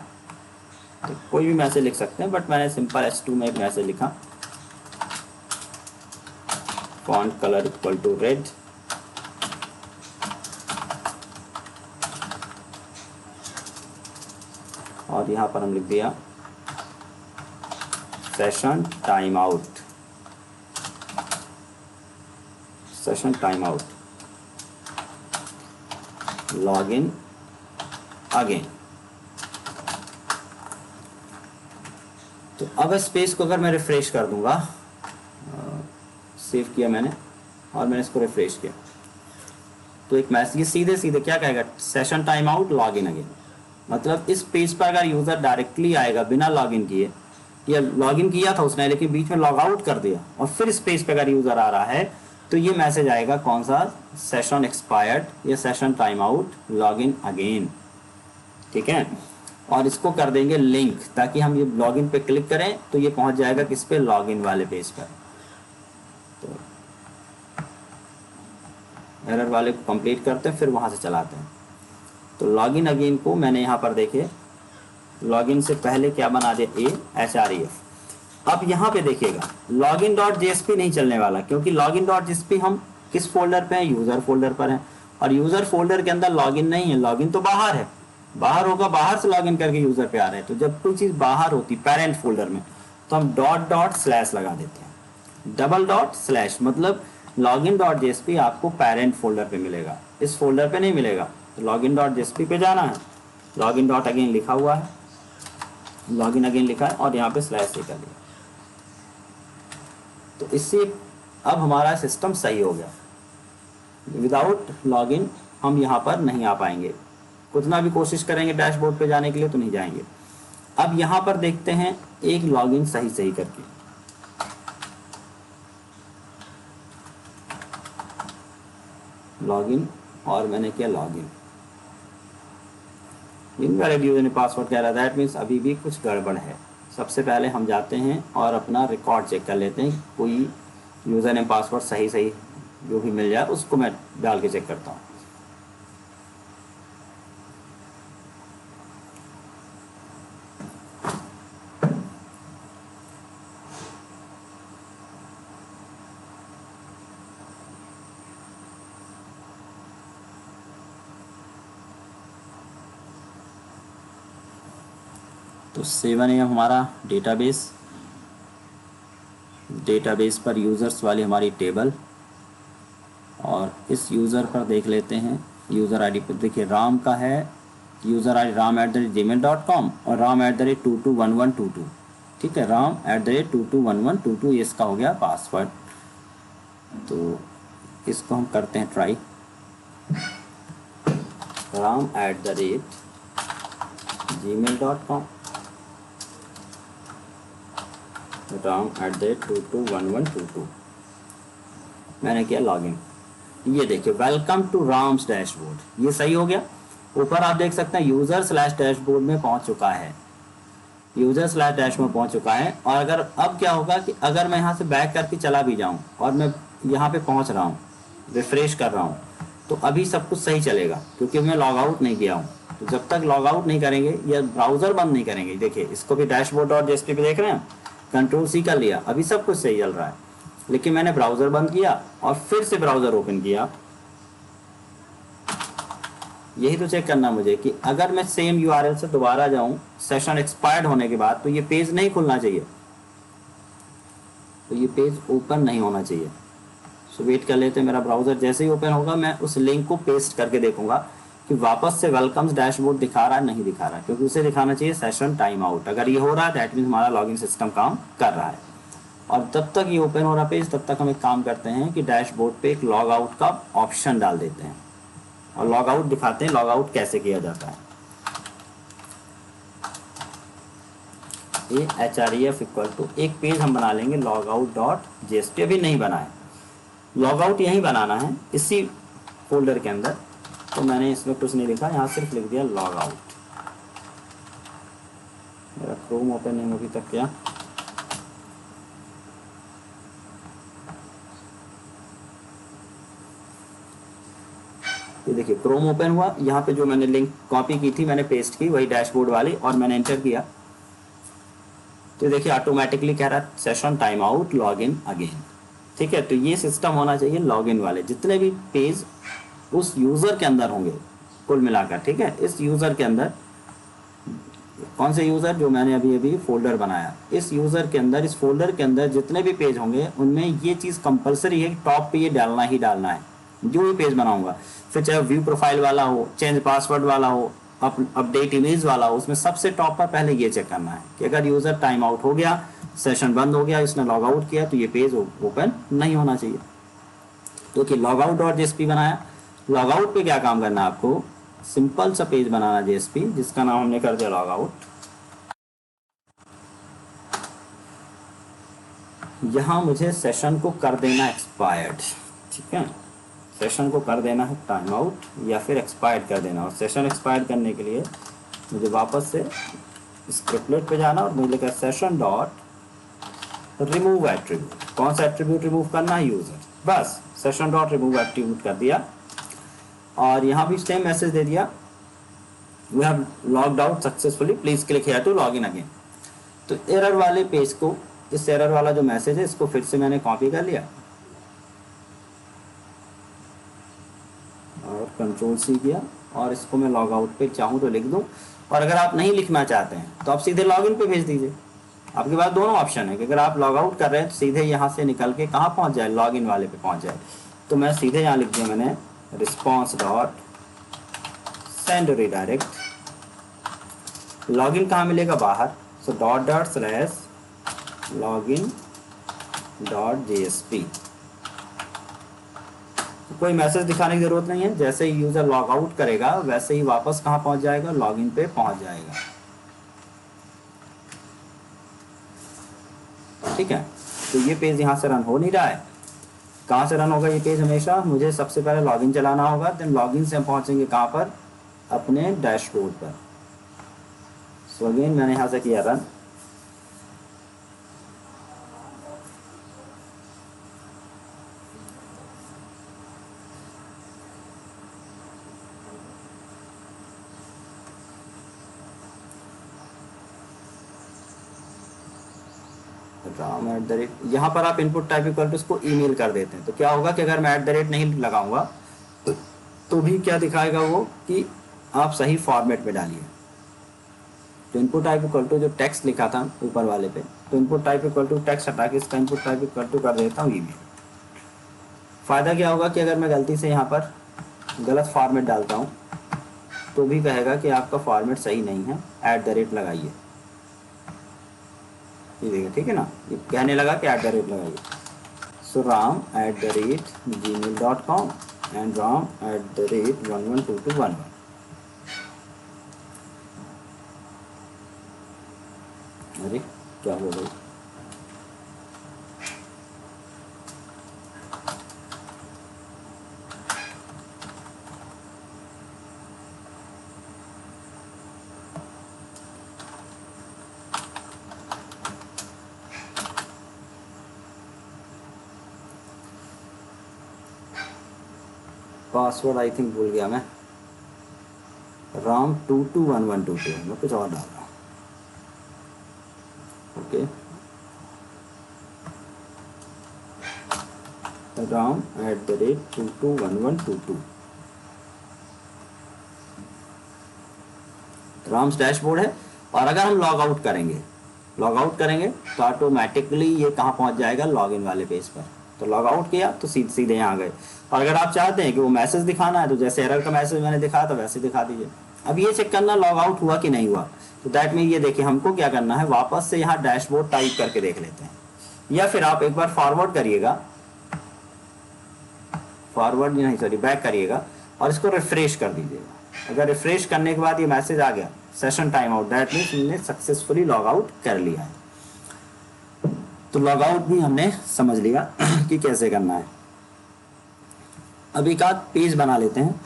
तो कोई भी मैसेज लिख सकते हैं बट मैंने सिंपल S2 में एक मैसेज लिखा, font color equal to red, और यहाँ पर हम लिख दिया session time out, session time out, log in again. तो अब इस पेज को अगर मैं रिफ्रेश कर दूंगा, सेव किया मैंने और मैंने इसको रिफ्रेश किया तो एक मैसेज सीधे सीधे क्या कहेगा, session time out log in again. मतलब इस पेज पर अगर यूजर डायरेक्टली आएगा बिना लॉग इन किए, या लॉग इन किया था उसने लेकिन बीच में लॉग आउट कर दिया और फिर इस पेज पर अगर यूजर आ रहा है तो ये मैसेज आएगा कौन सा, सेशन एक्सपायर्ड या session time out log in again. ठीक है, और इसको कर देंगे लिंक ताकि हम ये लॉगिन पे क्लिक करें तो ये पहुंच जाएगा किस पे, लॉगिन वाले पेज पर। तो एरर वाले को कंप्लीट करते हैं फिर वहां से चलाते हैं। तो लॉगिन अगेन को मैंने यहाँ पर देखिए, लॉगिन से पहले क्या बना दिया, href। अब यहाँ पे देखिएगा login.jsp नहीं चलने वाला क्योंकि login.jsp हम किस फोल्डर पे हैं, यूजर फोल्डर पर हैं, और यूजर फोल्डर के अंदर लॉगिन नहीं है, लॉगिन तो बाहर है, बाहर होगा, बाहर से लॉगिन करके यूजर पे आ रहे हैं। तो जब कोई चीज बाहर होती पेरेंट फोल्डर में तो हम // लगा देते हैं, // मतलब login.jsp आपको पेरेंट फोल्डर पे मिलेगा, इस फोल्डर पे नहीं मिलेगा। तो login.jsp पे जाना है, login.again लिखा हुआ है, लॉगिन अगेन लिखा है और यहाँ पे स्लैश कर दिया। तो इससे अब हमारा सिस्टम सही हो गया। विदाउट लॉगिन हम यहाँ पर नहीं आ पाएंगे, कितना भी कोशिश करेंगे डैशबोर्ड पे जाने के लिए तो नहीं जाएंगे। अब यहाँ पर देखते हैं एक लॉगिन सही करके, लॉगिन, और मैंने किया login, invalid user name password कह रहा है, दैट मीन्स अभी भी कुछ गड़बड़ है। सबसे पहले हम जाते हैं और अपना रिकॉर्ड चेक कर लेते हैं, कोई यूज़र नेम पासवर्ड सही जो भी मिल जाए उसको मैं डाल के चेक करता हूँ। तो 7 है हमारा डेटाबेस पर यूज़र्स वाली हमारी टेबल, और इस यूज़र पर देख लेते हैं यूज़र आईडी पर। देखिए राम का है यूज़र आईडी ram@gmail.com और ram@221122। ठीक है, ram@221122 ये इसका हो गया पासवर्ड। तो इसको हम करते हैं ट्राई, ram@gmail.com, ram@221122। मैंने किया लॉगिन। ये देखिए वेलकम टू राम्स डैशबोर्ड, ये सही हो गया। ऊपर आप देख सकते हैं यूजर/डैशबोर्ड में पहुंच चुका है, यूजर/डैश में पहुंच चुका है। और अगर अब क्या होगा कि अगर मैं यहाँ से बैक करके चला भी जाऊँ और मैं यहाँ पे पहुँच रहा हूँ, रिफ्रेश कर रहा हूँ, तो अभी सब कुछ सही चलेगा क्योंकि मैं लॉग आउट नहीं किया हूँ। तो जब तक लॉग आउट नहीं करेंगे या ब्राउज़र बंद नहीं करेंगे, देखिए इसको भी dashboard.jsp पे देख रहे हैं, Ctrl+C कर लिया, अभी सब कुछ सही चल रहा है। लेकिन मैंने ब्राउज़र बंद किया और फिर से ब्राउज़र ओपन किया, यही तो चेक करना मुझे कि अगर मैं सेम यूआरएल से दोबारा जाऊं सेशन एक्सपायर्ड होने के बाद, तो ये पेज नहीं खुलना चाहिए, तो ये पेज ओपन नहीं होना चाहिए। सो वेट कर लेते हैं, मेरा ब्राउज़र जैसे ही ओपन होगा मैं उस लिंक को पेस्ट करके देखूंगा कि वापस से वेलकम्स डैशबोर्ड दिखा रहा है नहीं दिखा रहा है, क्योंकि उसे दिखाना चाहिए सेशन टाइम आउट। अगर ये हो रहा है दैट मीन्स हमारा लॉगिन सिस्टम काम कर रहा है। और तब तक ये ओपन हो रहा पेज, तब तक हम एक काम करते हैं कि डैशबोर्ड पे एक लॉग आउट का ऑप्शन डाल देते हैं और लॉग आउट दिखाते हैं लॉग आउट कैसे किया जाता है। href इक्वल टू एक पेज हम बना लेंगे logout.jsp, अभी नहीं बनाए, लॉग आउट यहीं बनाना है इसी फोल्डर के अंदर। तो मैंने इसमें कुछ नहीं लिखा, यहाँ सिर्फ लिख दिया लॉग आउट। मेरा क्रोम ओपन नहीं अभी तक क्या, ये देखिए क्रोम ओपन हुआ, यहाँ पे जो मैंने लिंक कॉपी की थी मैंने पेस्ट की, वही डैशबोर्ड वाली, और मैंने एंटर किया तो देखिए ऑटोमेटिकली कह रहा है session time out log in again. ठीक है, तो ये सिस्टम होना चाहिए लॉगिन वाले, जितने भी पेज उस यूज़र के अंदर होंगे कुल मिलाकर। ठीक है, इस यूज़र के अंदर, कौन से यूज़र, जो मैंने अभी अभी फोल्डर बनाया, इस यूज़र के अंदर, इस फोल्डर के अंदर जितने भी पेज होंगे उनमें ये चीज़ कंपलसरी है कि टॉप पे ये डालना ही डालना है। जो भी पेज बनाऊंगा, फिर चाहे व्यू प्रोफाइल वाला हो, चेंज पासवर्ड वाला हो, अपडेट इमेज वाला हो, उसमें सबसे टॉप पर पहले ये चेक करना है कि अगर यूज़र टाइम आउट हो गया, सेशन बंद हो गया, इसने लॉग आउट किया, तो ये पेज ओपन नहीं होना चाहिए। तो कि लॉग आउट.jsp बनाया, लॉग आउट पे क्या काम करना है आपको, सिंपल सा पेज बनाना JSP जिसका नाम हमने कर दिया लॉग आउट। यहाँ मुझे सेशन को कर देना एक्सपायर्ड। ठीक है, सेशन को कर देना है टाइम आउट या फिर एक्सपायर्ड कर देना। और सेशन एक्सपायर्ड करने के लिए मुझे वापस से स्क्रिप्टलेट पे जाना और मुझे लिखा सेशन डॉट रिमूव एट्रीब्यूट। कौन सा एट्रीब्यूट रिमूव करना है, यूज़र, बस सेशन डॉट रिमूव एट्रीब्यूट कर दिया। और यहाँ भी सेम मैसेज दे दिया, we have logged out successfully, please click here to log in again. तो एरर वाले पेज को, इस एरर वाला जो मैसेज है इसको फिर से मैंने कॉपी कर लिया और Ctrl+C किया, और इसको मैं लॉग आउट पे चाहूँ तो लिख दूँ। और अगर आप नहीं लिखना चाहते हैं तो आप सीधे लॉगिन पे भेज दीजिए। आपके पास दोनों ऑप्शन है कि अगर आप लॉग आउट कर रहे हैं तो सीधे यहाँ से निकल के कहाँ पहुँच जाए, लॉगिन वाले पे पहुँच जाए। तो मैं सीधे यहाँ लिख दिया मैंने response dot send redirect, login कहाँ मिलेगा, बाहर, सो ./login.jsp। कोई मैसेज दिखाने की जरूरत नहीं है, जैसे ही यूजर लॉग आउट करेगा वैसे ही वापस कहाँ पहुंच जाएगा, लॉगिन पे पहुंच जाएगा। ठीक है, तो ये पेज यहाँ से रन हो नहीं रहा है। कहाँ से रन होगा ये पेज, हमेशा मुझे सबसे पहले लॉगिन चलाना होगा, देन लॉगिन से हम पहुंचेंगे कहाँ पर, अपने डैशबोर्ड पर। सो अगेन मैंने यहाँ से किया रन, यहाँ पर आप इनपुट टाइप इक्वल टू उसको ईमेल कर देते हैं। तो क्या होगा कि अगर मैं @ नहीं लगाऊंगा तो भी क्या दिखाएगा वो कि आप सही फॉर्मेट में डालिए। तो इनपुट टाइप इक्वल टू जो टेक्स्ट लिखा था ऊपर वाले पे, तो input type equal to text हटा के इसका इनपुट टाइप इक्वल टू कर देता हूँ ईमेल। फ़ायदा क्या होगा कि अगर मैं गलती से यहाँ पर गलत फॉर्मेट डालता हूँ तो भी कहेगा कि आपका फॉर्मेट सही नहीं है, @ लगाइए। ये देखिए, ठीक है ना, ये कहने लगा कि @ लगाइए। So ram@gmail.com and ram@112211. अरे क्या हो गई? पासवर्ड आई थिंक भूल गया मैं। ram221122 मैं कुछ और डाल रहा हूँ। Okay, ram@221122। राम्स डैशबोर्ड है। और अगर हम लॉग आउट करेंगे तो ऑटोमेटिकली ये कहाँ पहुँच जाएगा? लॉगिन वाले पेज पर। तो लॉग आउट किया तो सीधे यहाँ गए। और अगर आप चाहते हैं कि वो मैसेज दिखाना है तो जैसे एरर का मैसेज मैंने दिखाया था वैसे दिखा दीजिए। अब ये चेक करना लॉग आउट हुआ कि नहीं हुआ, तो दैट मीन ये देखिए हमको क्या करना है, वापस से यहाँ डैशबोर्ड टाइप करके देख लेते हैं, या फिर आप एक बार फॉरवर्ड करिएगा, बैक करिएगा और इसको रिफ्रेश कर दीजिएगा। अगर रिफ्रेश करने के बाद ये मैसेज आ गया session time out, that means हमने सक्सेसफुली लॉग आउट कर लिया है। तो लॉग आउट भी हमने समझ लिया कि कैसे करना है। अब एक आध पेज बना लेते हैं।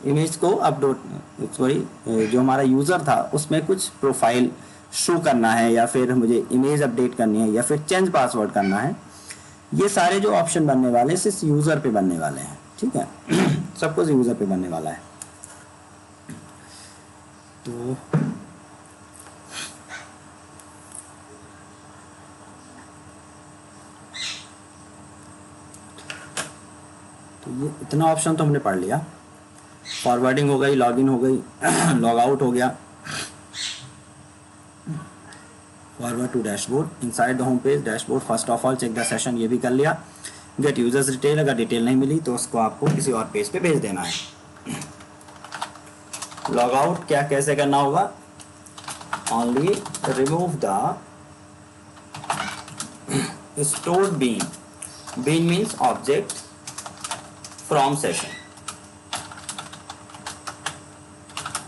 इमेज को जो हमारा यूज़र था उसमें कुछ प्रोफाइल शो करना है, या फिर मुझे इमेज अपडेट करनी है, या फिर चेंज पासवर्ड करना है। ये सारे जो ऑप्शन बनने वाले हैं सिर्फ यूज़र पे बनने वाले हैं, ठीक है। सब कुछ यूज़र पे बनने वाला है। तो ये इतना ऑप्शन तो हमने पढ़ लिया। फॉरवर्डिंग हो गई, लॉगिन हो गई, लॉग आउट हो गया, forward to dashboard, inside the home page dashboard, first of all check the session, ये भी कर लिया। गेट यूजर्स डिटेल, अगर डिटेल नहीं मिली तो उसको आपको किसी और पेज पे भेज देना है। लॉग आउट क्या कैसे करना होगा? Only remove the stored bean means object from session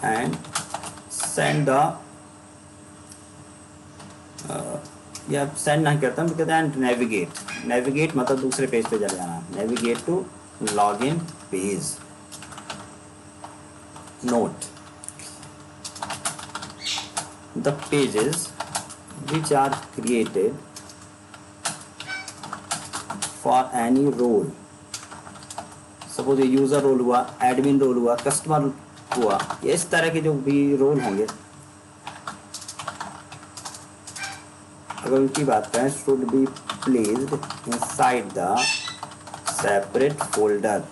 and send the या सेंड नहीं करता हम कहते हैं नेविगेट मतलब दूसरे पेज पे चले जाना। Navigate to login page. Note the pages which are created for any role, suppose ये यूजर रोल हुआ, एडमिन रोल हुआ, कस्टमर हुआ, ये इस तरह के जो भी रोल होंगे, अगर उनकी बात करें, should be placed inside the separate folder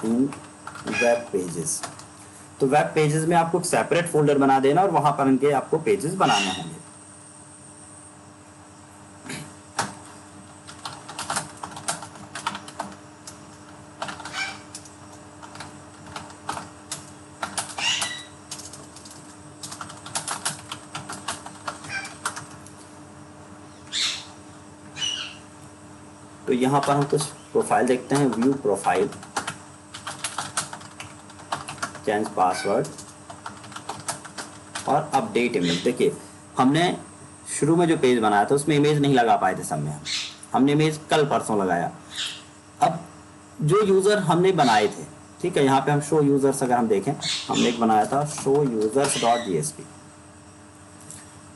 in web pages. तो वेब पेजेस में आपको सेपरेट फोल्डर बना देना और वहां पर इनके आपको पेजेस बनाने होंगे। तो यहाँ पर हम कुछ प्रोफाइल देखते हैं। व्यू प्रोफाइल, चेंज पासवर्ड और अपडेट इमेज। देखिए हमने शुरू में जो पेज बनाया था उसमें इमेज नहीं लगा पाए थे सब में, हमने इमेज कल परसों लगाया। अब जो यूज़र हमने बनाए थे, ठीक है, यहाँ पे हम शो यूज़र्स अगर हम देखें, हमने एक बनाया था शो users.jsp।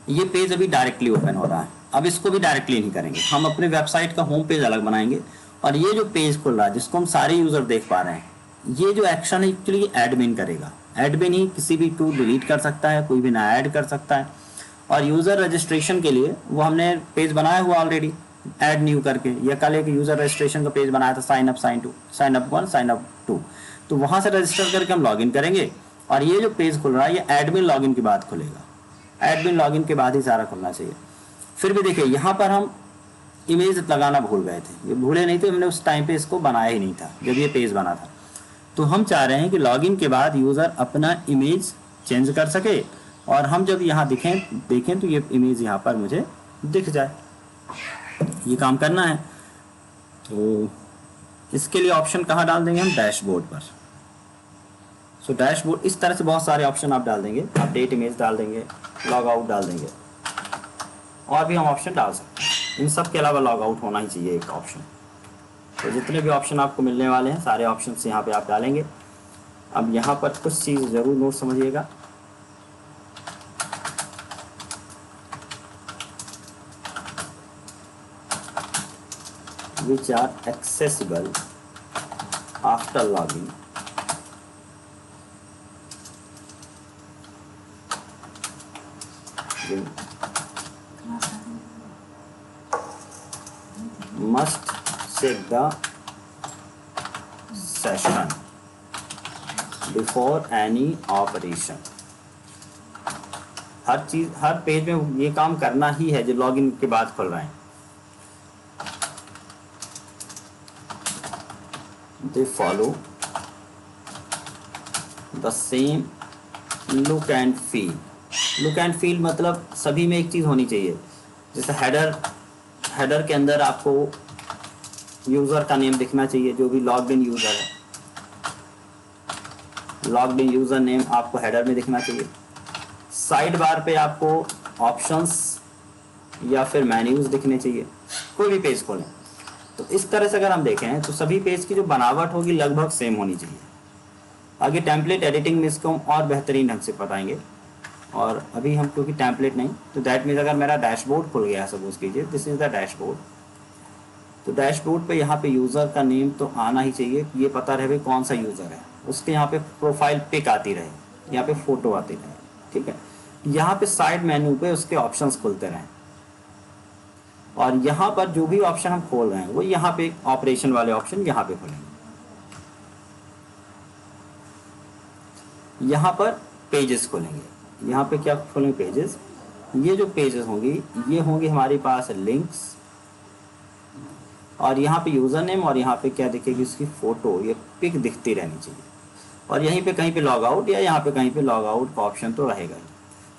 ये पेज अभी डायरेक्टली ओपन हो रहा है। अब इसको भी डायरेक्टली नहीं करेंगे, हम अपने वेबसाइट का होम पेज अलग बनाएंगे और ये जो पेज खुल रहा है जिसको हम सारे यूज़र देख पा रहे हैं, ये जो एक्शन है एक्चुअली एडमिन करेगा। एडमिन ही किसी भी टूल डिलीट कर सकता है, कोई भी नया ऐड कर सकता है। और यूज़र रजिस्ट्रेशन के लिए वो हमने पेज बनाया हुआ ऑलरेडी, ऐड न्यू करके, या कल एक यूज़र रजिस्ट्रेशन का पेज बनाया था, साइन अप 1 साइन अप 2। तो वहाँ से रजिस्टर करके हम लॉगिन करेंगे और ये जो पेज खुल रहा है ये एडमिन लॉगिन के बाद खुलेगा। एडमिन लॉगिन के बाद ही सारा खुलना चाहिए। फिर भी देखिए यहाँ पर हम इमेज लगाना भूल गए थे, ये भूले नहीं थे, हमने उस टाइम पे इसको बनाया ही नहीं था जब ये पेज बना था। तो हम चाह रहे हैं कि लॉगिन के बाद यूज़र अपना इमेज चेंज कर सके और हम जब यहाँ देखें तो ये इमेज यहाँ पर मुझे दिख जाए। ये काम करना है तो इसके लिए ऑप्शन कहाँ डाल देंगे हम, डैशबोर्ड पर। सो डैशबोर्ड इस तरह से बहुत सारे ऑप्शन आप डाल देंगे, अपडेट इमेज डाल देंगे, लॉग आउट डाल देंगे, और भी हम ऑप्शन डाल सकते हैं। इन सब के अलावा लॉग आउट होना ही चाहिए एक ऑप्शन। तो जितने भी ऑप्शन आपको मिलने वाले हैं सारे ऑप्शन यहाँ पे आप डालेंगे। अब यहाँ पर कुछ चीज़ ज़रूर नोट समझिएगा। which are accessible after login must check the session before any operation। हर चीज हर पेज में ये काम करना ही है जो लॉगिन के बाद खुल रहे हैं। They follow the same look and feel। Look and feel मतलब सभी में एक चीज़ होनी चाहिए। जैसे हेडर के अंदर आपको यूज़र का नेम दिखना चाहिए, जो भी लॉग्ड इन यूज़र है, लॉग्ड इन यूज़र नेम आपको हेडर में दिखना चाहिए। साइड बार पे आपको ऑप्शंस या फिर मेन्यूज दिखने चाहिए कोई भी पेज खोलें। तो इस तरह से अगर हम देखें तो सभी पेज की जो बनावट होगी लगभग सेम होनी चाहिए। आगे टेम्पलेट एडिटिंग में इसको हम और बेहतरीन ढंग से बताएंगे। और अभी हम क्योंकि टेम्पलेट नहीं, तो दैट मीन्स अगर मेरा डैशबोर्ड खुल गया, सपोज कीजिए दिस इज़ द डैशबोर्ड, तो डैशबोर्ड पे यहाँ पे यूज़र का नेम तो आना ही चाहिए, ये पता रहे भाई कौन सा यूज़र है, उसके यहाँ पे प्रोफाइल पिक आती रहे, यहाँ पे फ़ोटो आती रहे, ठीक है। यहाँ पे साइड मेन्यू पे उसके ऑप्शंस खुलते रहें, और यहाँ पर जो भी ऑप्शन हम खोल रहे हैं वो यहाँ पे ऑपरेशन वाले ऑप्शन यहाँ पे खोलेंगे। यहाँ पर पेजेस खोलेंगे, यहाँ पे क्या खोलेंगे, पेजेस। ये जो पेजेस होंगी ये होंगी हमारे पास लिंक्स, और यहाँ पे यूज़र नेम, और यहाँ पे क्या दिखेगी उसकी फ़ोटो, ये पिक दिखती रहनी चाहिए। और यहीं पे कहीं पे लॉग आउट या यहाँ पे कहीं पे लॉग आउट का ऑप्शन तो रहेगा ही।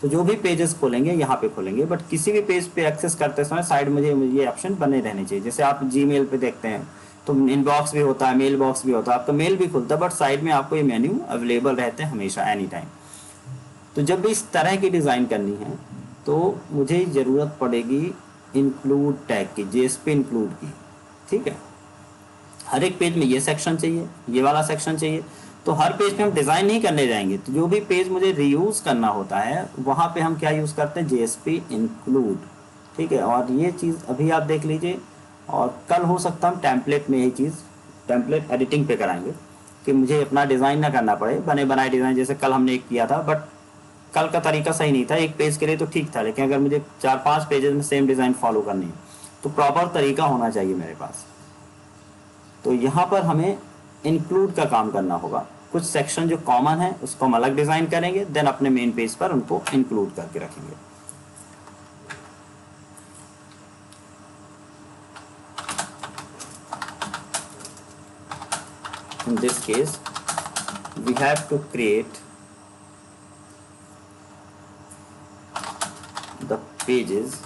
तो जो भी पेजेस खोलेंगे यहाँ पे खोलेंगे, बट किसी भी पेज पे एक्सेस करते समय साइड में ये ऑप्शन बने रहने चाहिए। जैसे आप जीमेल पे देखते हैं तो इनबॉक्स भी होता है, मेल बॉक्स भी होता है, आपका मेल भी खुलता है, बट साइड में आपको ये मेन्यू अवेलेबल रहते हैं हमेशा, एनी टाइम। तो जब भी इस तरह की डिज़ाइन करनी है तो मुझे ज़रूरत पड़ेगी इंक्लूड टैग की, जेएसपी इंक्लूड की, ठीक है। हर एक पेज में ये सेक्शन चाहिए, ये वाला सेक्शन चाहिए। तो हर पेज पे हम डिज़ाइन नहीं करने जाएंगे, तो जो भी पेज मुझे रीयूज़ करना होता है वहाँ पे हम क्या यूज़ करते हैं, जेएसपी इंक्लूड, ठीक है। और ये चीज़ अभी आप देख लीजिए, और कल हो सकता हम टेम्पलेट में ये चीज़ टेम्पलेट एडिटिंग पे कराएंगे कि मुझे अपना डिज़ाइन ना करना पड़े, बने बनाए डिज़ाइन जैसे कल हमने एक किया था, बट कल का तरीका सही नहीं था। एक पेज के लिए तो ठीक था, लेकिन अगर मुझे 4-5 पेजेस में सेम डिज़ाइन फॉलो करनी है तो प्रॉपर तरीका होना चाहिए मेरे पास। तो यहाँ पर हमें इंक्लूड का काम करना होगा। कुछ सेक्शन जो कॉमन है उसको हम अलग डिज़ाइन करेंगे, देन अपने मेन पेज पर उनको इंक्लूड करके रखेंगे। In this case, we have to create the pages,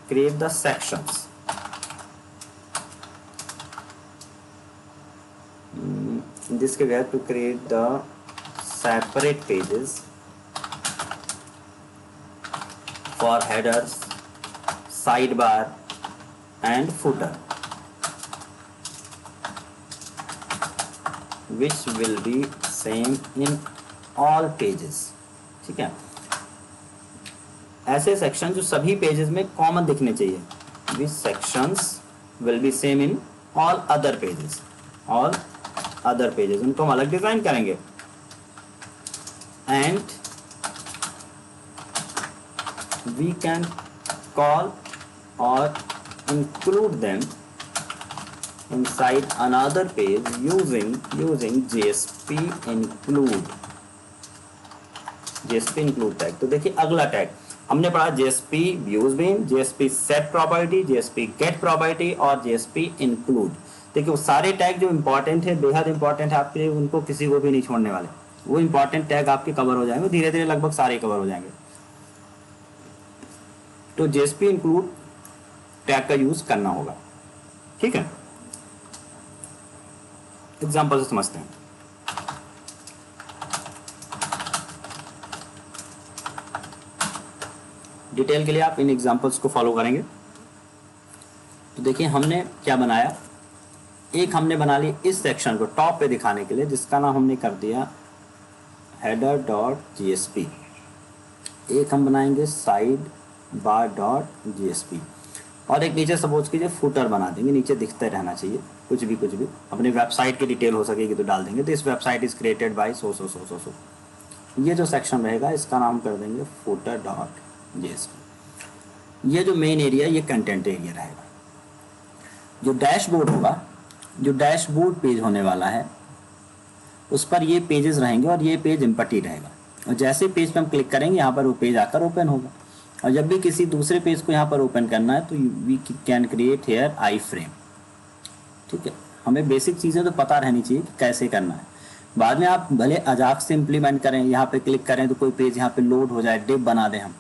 create the sections. In this case, we have to create the separate pages for headers, sidebar, and footer, which will be same in all pages, ठीक है। ऐसे section जो सभी pages में common दिखने चाहिए, which sections will be same in all other pages, all other pages, उनको हम अलग डिज़ाइन करेंगे। and we can call or include them inside another page using JSP include tag। तो देखिए अगला टैग हमने पढ़ा JSP views bean, JSP set property, JSP get property और JSP include। देखिए वो सारे टैग जो इंपॉर्टेंट है, बेहद इंपॉर्टेंट है आपके लिए, उनको किसी को भी नहीं छोड़ने वाले। वो इंपॉर्टेंट टैग आपके कवर हो जाएंगे, धीरे धीरे लगभग सारे कवर हो जाएंगे। तो जेएसपी इंक्लूड टैग का यूज करना होगा। ठीक है, एग्जाम्पल से समझते हैं। डिटेल के लिए आप इन एग्जाम्पल्स को फॉलो करेंगे। तो देखिए हमने क्या बनाया, एक हमने बना ली इस सेक्शन को टॉप पे दिखाने के लिए, जिसका नाम हमने कर दिया हेडर डॉट जीएसपी। एक हम बनाएंगे साइड बार डॉट जीएसपी, और एक नीचे सपोज कीजिए फुटर बना देंगे, नीचे दिखते रहना चाहिए कुछ भी अपने वेबसाइट की डिटेल हो सकेगी तो डाल देंगे। तो इस वेबसाइट इज क्रिएटेड बाय सो। ये जो सेक्शन रहेगा इसका नाम कर देंगे फुटर डॉट जीएसपी। ये जो मेन एरिया ये कंटेंट एरिया रहेगा। जो डैशबोर्ड होगा, जो डैशबोर्ड पेज होने वाला है उस पर ये पेजेस रहेंगे और ये पेज एम्प्टी रहेगा। और जैसे पेज पे हम क्लिक करेंगे यहाँ पर वो पेज आकर ओपन होगा। और जब भी किसी दूसरे पेज को यहाँ पर ओपन करना है तो we can create here iframe. ठीक है, हमें बेसिक चीज़ें तो पता रहनी चाहिए कि कैसे करना है। बाद में आप भले अजाक्स से इम्प्लीमेंट करें, यहाँ पे क्लिक करें तो कोई पेज यहाँ पे लोड हो जाए, डिप बना दें हम,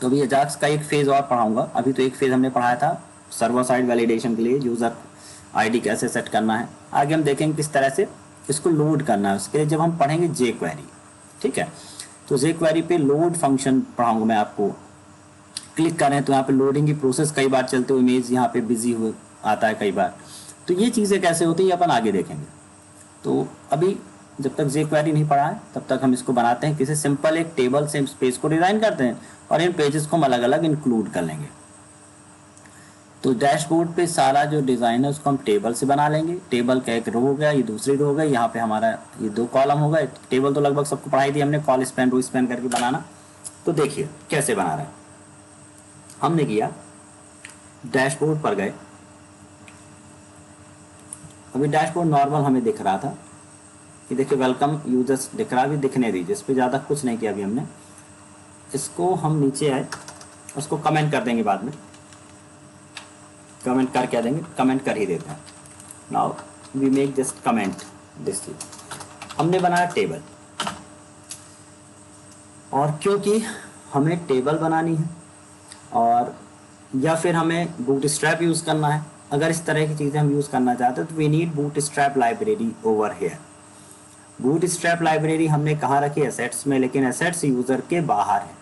तो अभी अजाक्स का एक फेज़ और पढ़ाऊँगा। अभी तो एक फेज़ हमने पढ़ाया था सर्वर साइड वैलिडेशन के लिए यूज़र आईडी कैसे सेट करना है। आगे हम देखेंगे किस तरह से इसको लोड करना है, उसके लिए जब हम पढ़ेंगे जे क्वेरी। ठीक है, तो जे क्वेरी पे लोड फंक्शन पढ़ाऊंगा मैं आपको। क्लिक करें तो यहाँ पे लोडिंग की प्रोसेस कई बार चलते हुए इमेज यहाँ पे बिजी हो आता है कई बार। तो ये चीज़ें कैसे होती है अपन आगे देखेंगे। तो अभी जब तक जे क्वेरी नहीं पढ़ा है तब तक हम इसको बनाते हैं किसी सिंपल एक टेबल से पेज को डिज़ाइन करते हैं और इन पेजेस को हम अलग अलग इंक्लूड कर लेंगे। तो डैशबोर्ड पे सारा जो डिज़ाइन है उसको हम टेबल से बना लेंगे। टेबल का एक रो हो गया, ये दूसरी रो हो गई, यहाँ पे हमारा ये 2 कॉलम होगा। टेबल तो लगभग सबको पढ़ाई थी हमने, कॉल स्पैन रो स्पैन करके बनाना। तो देखिए कैसे बना रहे हैं। हमने किया डैशबोर्ड पर गए, अभी डैशबोर्ड नॉर्मल हमें दिख रहा था कि देखिए वेलकम यूजर्स दिख रहा, अभी दिखने दीजिए, इस पर ज़्यादा कुछ नहीं किया अभी हमने। इसको हम नीचे आए, उसको कमेंट कर देंगे बाद में। कमेंट कर क्या देंगे, कमेंट कर ही देते हैं। Now we make just comment this thing. हमने बनाया टेबल, और क्योंकि हमें टेबल बनानी है और या फिर हमें बूटस्ट्रैप यूज़ करना है, अगर इस तरह की चीज़ें हम यूज़ करना चाहते हैं तो we need bootstrap library over here. Bootstrap library हमने कहाँ रखी, एसेट्स में, लेकिन एसेट्स यूज़र के बाहर है।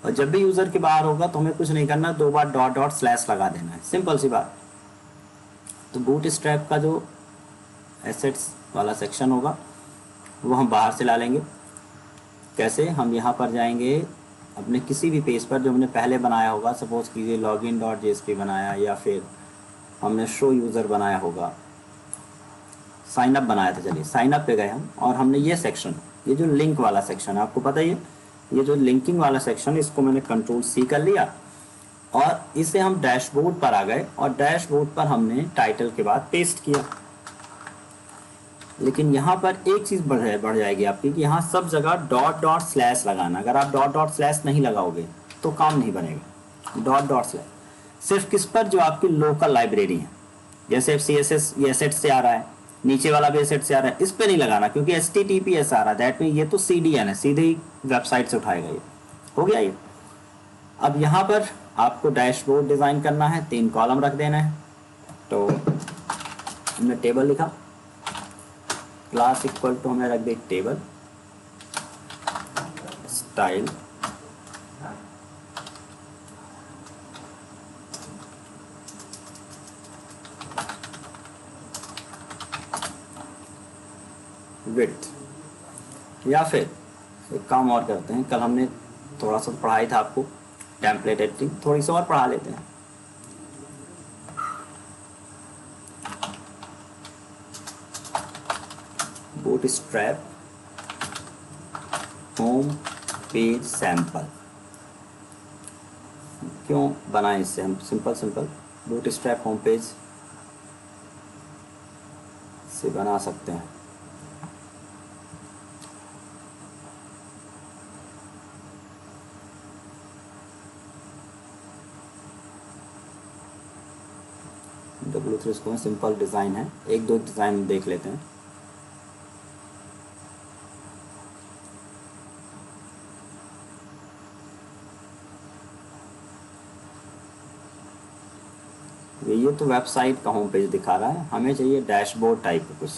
और जब भी यूज़र के बाहर होगा तो हमें कुछ नहीं करना, 2 बार डॉट डॉट स्लैश लगा देना है, सिंपल सी बात। तो बूटस्ट्रैप का जो एसेट्स वाला सेक्शन होगा वो हम बाहर से ला लेंगे। कैसे, हम यहाँ पर जाएंगे अपने किसी भी पेज पर जो हमने पहले बनाया होगा, सपोज कीजिए लॉगिन डॉट जेएसपी बनाया, या फिर हमने शो यूज़र बनाया होगा, साइनअप बनाया था, चलिए साइनअप पे गए हम, और हमने ये सेक्शन, ये जो लिंक वाला सेक्शन है आपको पता ही है, ये जो लिंकिंग वाला सेक्शन है, इसको मैंने कंट्रोल-C कर लिया और इसे हम डैशबोर्ड पर आ गए और डैशबोर्ड पर हमने टाइटल के बाद पेस्ट किया। लेकिन यहाँ पर एक चीज़ बढ़ जाएगी आपकी कि यहाँ सब जगह डॉट डॉट स्लैश लगाना। अगर आप डॉट डॉट स्लैश नहीं लगाओगे तो काम नहीं बनेगा। डॉट डॉट स्लैश सिर्फ किस पर, जो आपकी लोकल लाइब्रेरी है, जैसे CSS ये एसेट से आ रहा है, नीचे वाला भी एसेट से आ रहा है, इस पर नहीं लगाना क्योंकि HTTPS आ रहा है, दैट मीन ये तो CDN है, सीधे ही वेबसाइट से उठाएगा। ये हो गया ये। अब यहाँ पर आपको डैशबोर्ड डिज़ाइन करना है, 3 कॉलम रख देना है। तो हमने टेबल लिखा, क्लास इक्वल टू हमने रख दी टेबल स्टाइल, विड्थ। या फिर एक काम और करते हैं, कल हमने थोड़ा सा पढ़ाई था आपको टेम्पलेट एडिटिंग, थोड़ी सी और पढ़ा लेते हैं। बूटस्ट्रैप होम पेज सैंपल क्यों बनाएं, इससे हम सिंपल बूटस्ट्रैप होम पेज से बना सकते हैं। W3 इसको सिंपल डिज़ाइन है, 1-2 डिज़ाइन देख लेते हैं। ये तो वेबसाइट का होम पेज दिखा रहा है, हमें चाहिए डैशबोर्ड टाइप का कुछ।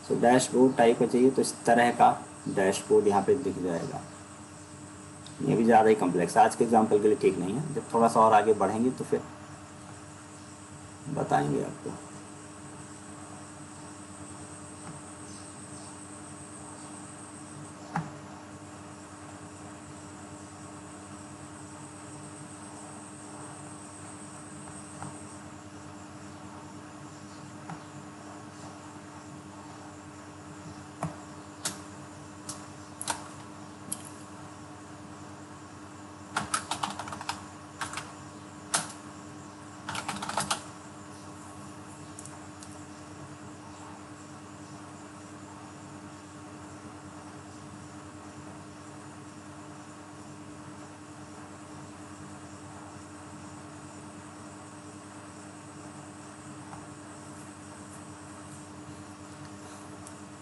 सो डैशबोर्ड टाइप का चाहिए तो इस तरह का डैशबोर्ड यहाँ पे दिख जाएगा। ये भी ज़्यादा ही कॉम्प्लेक्स आज के एग्जाम्पल के लिए ठीक नहीं है, जब थोड़ा सा और आगे बढ़ेंगे तो फिर बताएंगे आपको।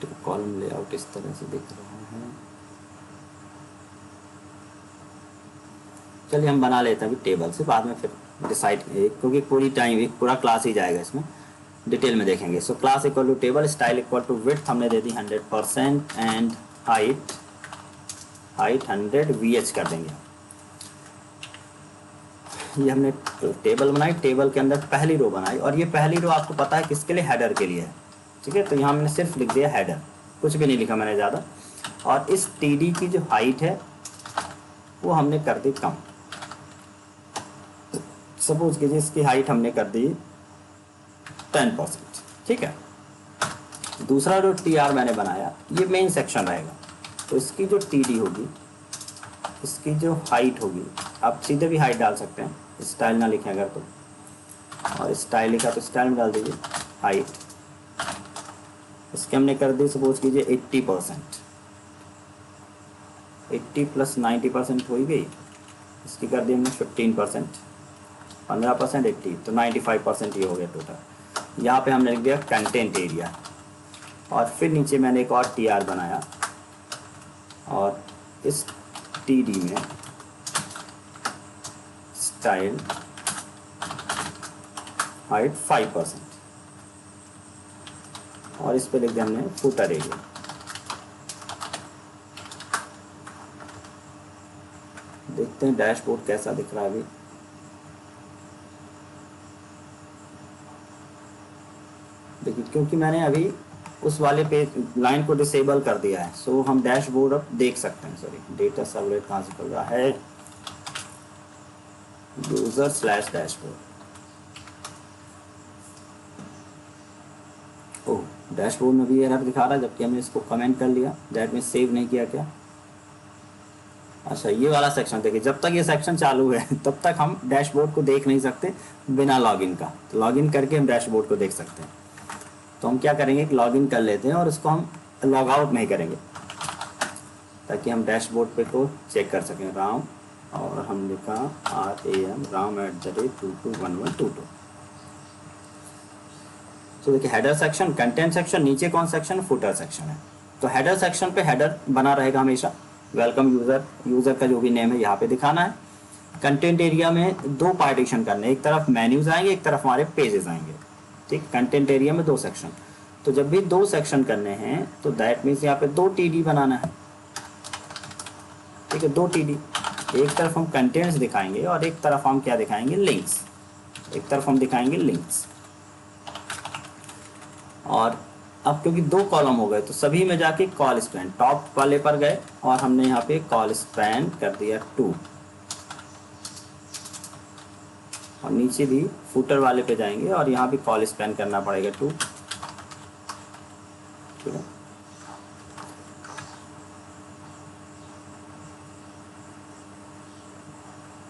तो कॉलम लेआउट इस तरह से दिख रहा है। चलिए हम बना लेते हैं अभी टेबल से, बाद में फिर डिसाइड, क्योंकि पूरी टाइम एक पूरा क्लास ही जाएगा इसमें, डिटेल में देखेंगे। So class equal to table, style equal to width हमने दे दी 100% एंड हाइट 100 VH कर देंगे। ये हमने टेबल बनाई, टेबल के अंदर पहली रो बनाई, और ये पहली रो आपको पता है किसके लिए, हेडर के लिए है। ठीक है, तो यहाँ हमने सिर्फ लिख दिया हेडर, कुछ भी नहीं लिखा मैंने ज़्यादा। और इस TD की जो हाइट है वो हमने कर दी कम। सपोज कीजिए इसकी हाइट हमने कर दी 10%। ठीक है, दूसरा जो TR मैंने बनाया ये मेन सेक्शन रहेगा, तो इसकी जो TD होगी, इसकी जो हाइट होगी, आप सीधे भी हाइट डाल सकते हैं, स्टाइल ना लिखें अगर तो, और स्टाइल लिखा तो स्टाइल में डाल दीजिए हाइट। इसके हमने कर दी सपोज कीजिए 80%, 80 + 90% हो ही गई। इसकी कर दी हमने 15%, 15% 80 तो 95% ये हो गया टोटल। यहाँ पे हमने लिख दिया कंटेंट एरिया, और फिर नीचे मैंने एक और TR बनाया, और इस TD में स्टाइल हाइट 5%, और इस पे लिख दिया हमने फुटर एरिया। देखते हैं डैशबोर्ड कैसा दिख रहा है अभी। देखिए क्योंकि मैंने अभी उस वाले पे लाइन को डिसेबल कर दिया है, सो हम डैशबोर्ड अब देख सकते हैं। सॉरी, डेटा सर्वलेट कहाँ से खुल रहा है, user/dashboard। ओह, डैशबोर्ड में भी एरर दिखा रहा है, जबकि हमने इसको कमेंट कर लिया। दैट मीन्स सेव नहीं किया क्या? अच्छा, ये वाला सेक्शन देखिए, जब तक ये सेक्शन चालू है तब तक हम डैशबोर्ड को देख नहीं सकते बिना लॉगिन का। तो लॉगिन करके हम डैशबोर्ड को देख सकते हैं। तो हम क्या करेंगे कि लॉगिन कर लेते हैं और इसको हम लॉग आउट नहीं करेंगे, ताकि हम डैशबोर्ड पे को चेक कर सकें। राम, और हम लिखा RAM RAM@221122। तो देखिए हेडर सेक्शन, कंटेंट सेक्शन, नीचे कौन सेक्शन, फुटर सेक्शन है। तो हेडर सेक्शन पे हेडर बना रहेगा हमेशा, वेलकम यूज़र, यूज़र का जो भी नेम है यहाँ पे दिखाना है। कंटेंट एरिया में 2 पार्टीशन करने, एक तरफ मेन्यूज आएंगे, एक तरफ हमारे पेजेस आएंगे। ठीक, कंटेंट एरिया में 2 सेक्शन। तो जब भी 2 सेक्शन करने हैं तो दैट मीन्स यहाँ पे 2 TD बनाना है। ठीक है, 2 TD, एक तरफ हम कंटेंट्स दिखाएंगे और एक तरफ हम क्या दिखाएंगे, लिंक्स। एक तरफ हम दिखाएंगे लिंक्स। और अब क्योंकि 2 कॉलम हो गए तो सभी में जाके कॉल स्पैन टॉप वाले पर गए, और हमने यहाँ पे कॉल स्पैन कर दिया 2, और नीचे भी फुटर वाले पे जाएंगे और यहाँ भी कॉल स्पैन करना पड़ेगा 2। ठीक है,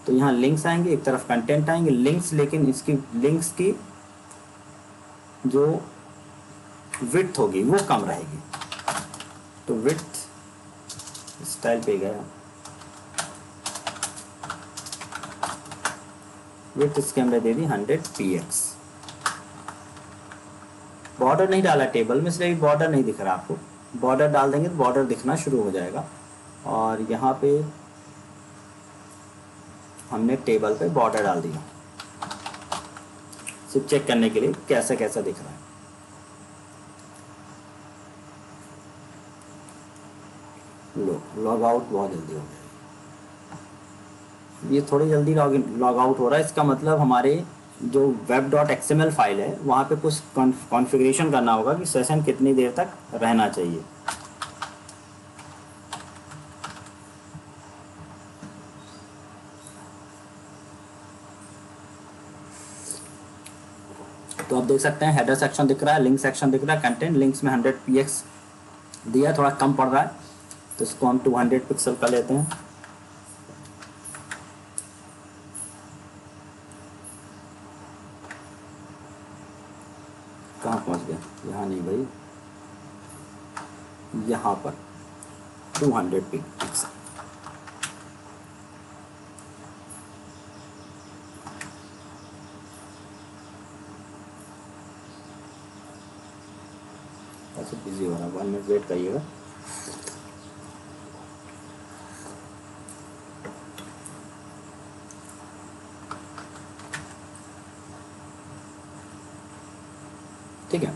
तो यहाँ लिंक्स आएंगे, एक तरफ कंटेंट आएंगे लिंक्स, लेकिन इसकी लिंक्स की जो विड्थ होगी वो कम रहेगी। तो विड्थ स्टाइल पे गया, विड्थ इसके हमने दे दी 100 px। बॉर्डर नहीं डाला टेबल में, इसलिए बॉर्डर नहीं दिख रहा आपको। बॉर्डर डाल देंगे तो बॉर्डर दिखना शुरू हो जाएगा। और यहाँ पे हमने टेबल पे बॉर्डर डाल दिया। सिर्फ चेक करने के लिए कैसा कैसा दिख रहा है। लॉग आउट बहुत जल्दी हो गया, ये थोड़ी जल्दी लॉग आउट हो रहा है। इसका मतलब हमारे जो web.xml फाइल है वहाँ पे कुछ कॉन्फ़िगरेशन करना होगा कि सेशन कितनी देर तक रहना चाहिए। तो आप देख सकते हैं हेडर सेक्शन दिख रहा है, लिंक सेक्शन दिख रहा है, कंटेंट लिंक्स में 100 px दिया, थोड़ा कम पड़ रहा है तो इसको हम 200 पिक्सल कर लेते हैं। कहाँ पहुँच गया, यहाँ नहीं भाई, यहाँ पर 200 पिक्सल। ऐसे बिजी हो रहा है, 1 मिनट वेट करिएगा। ठीक है,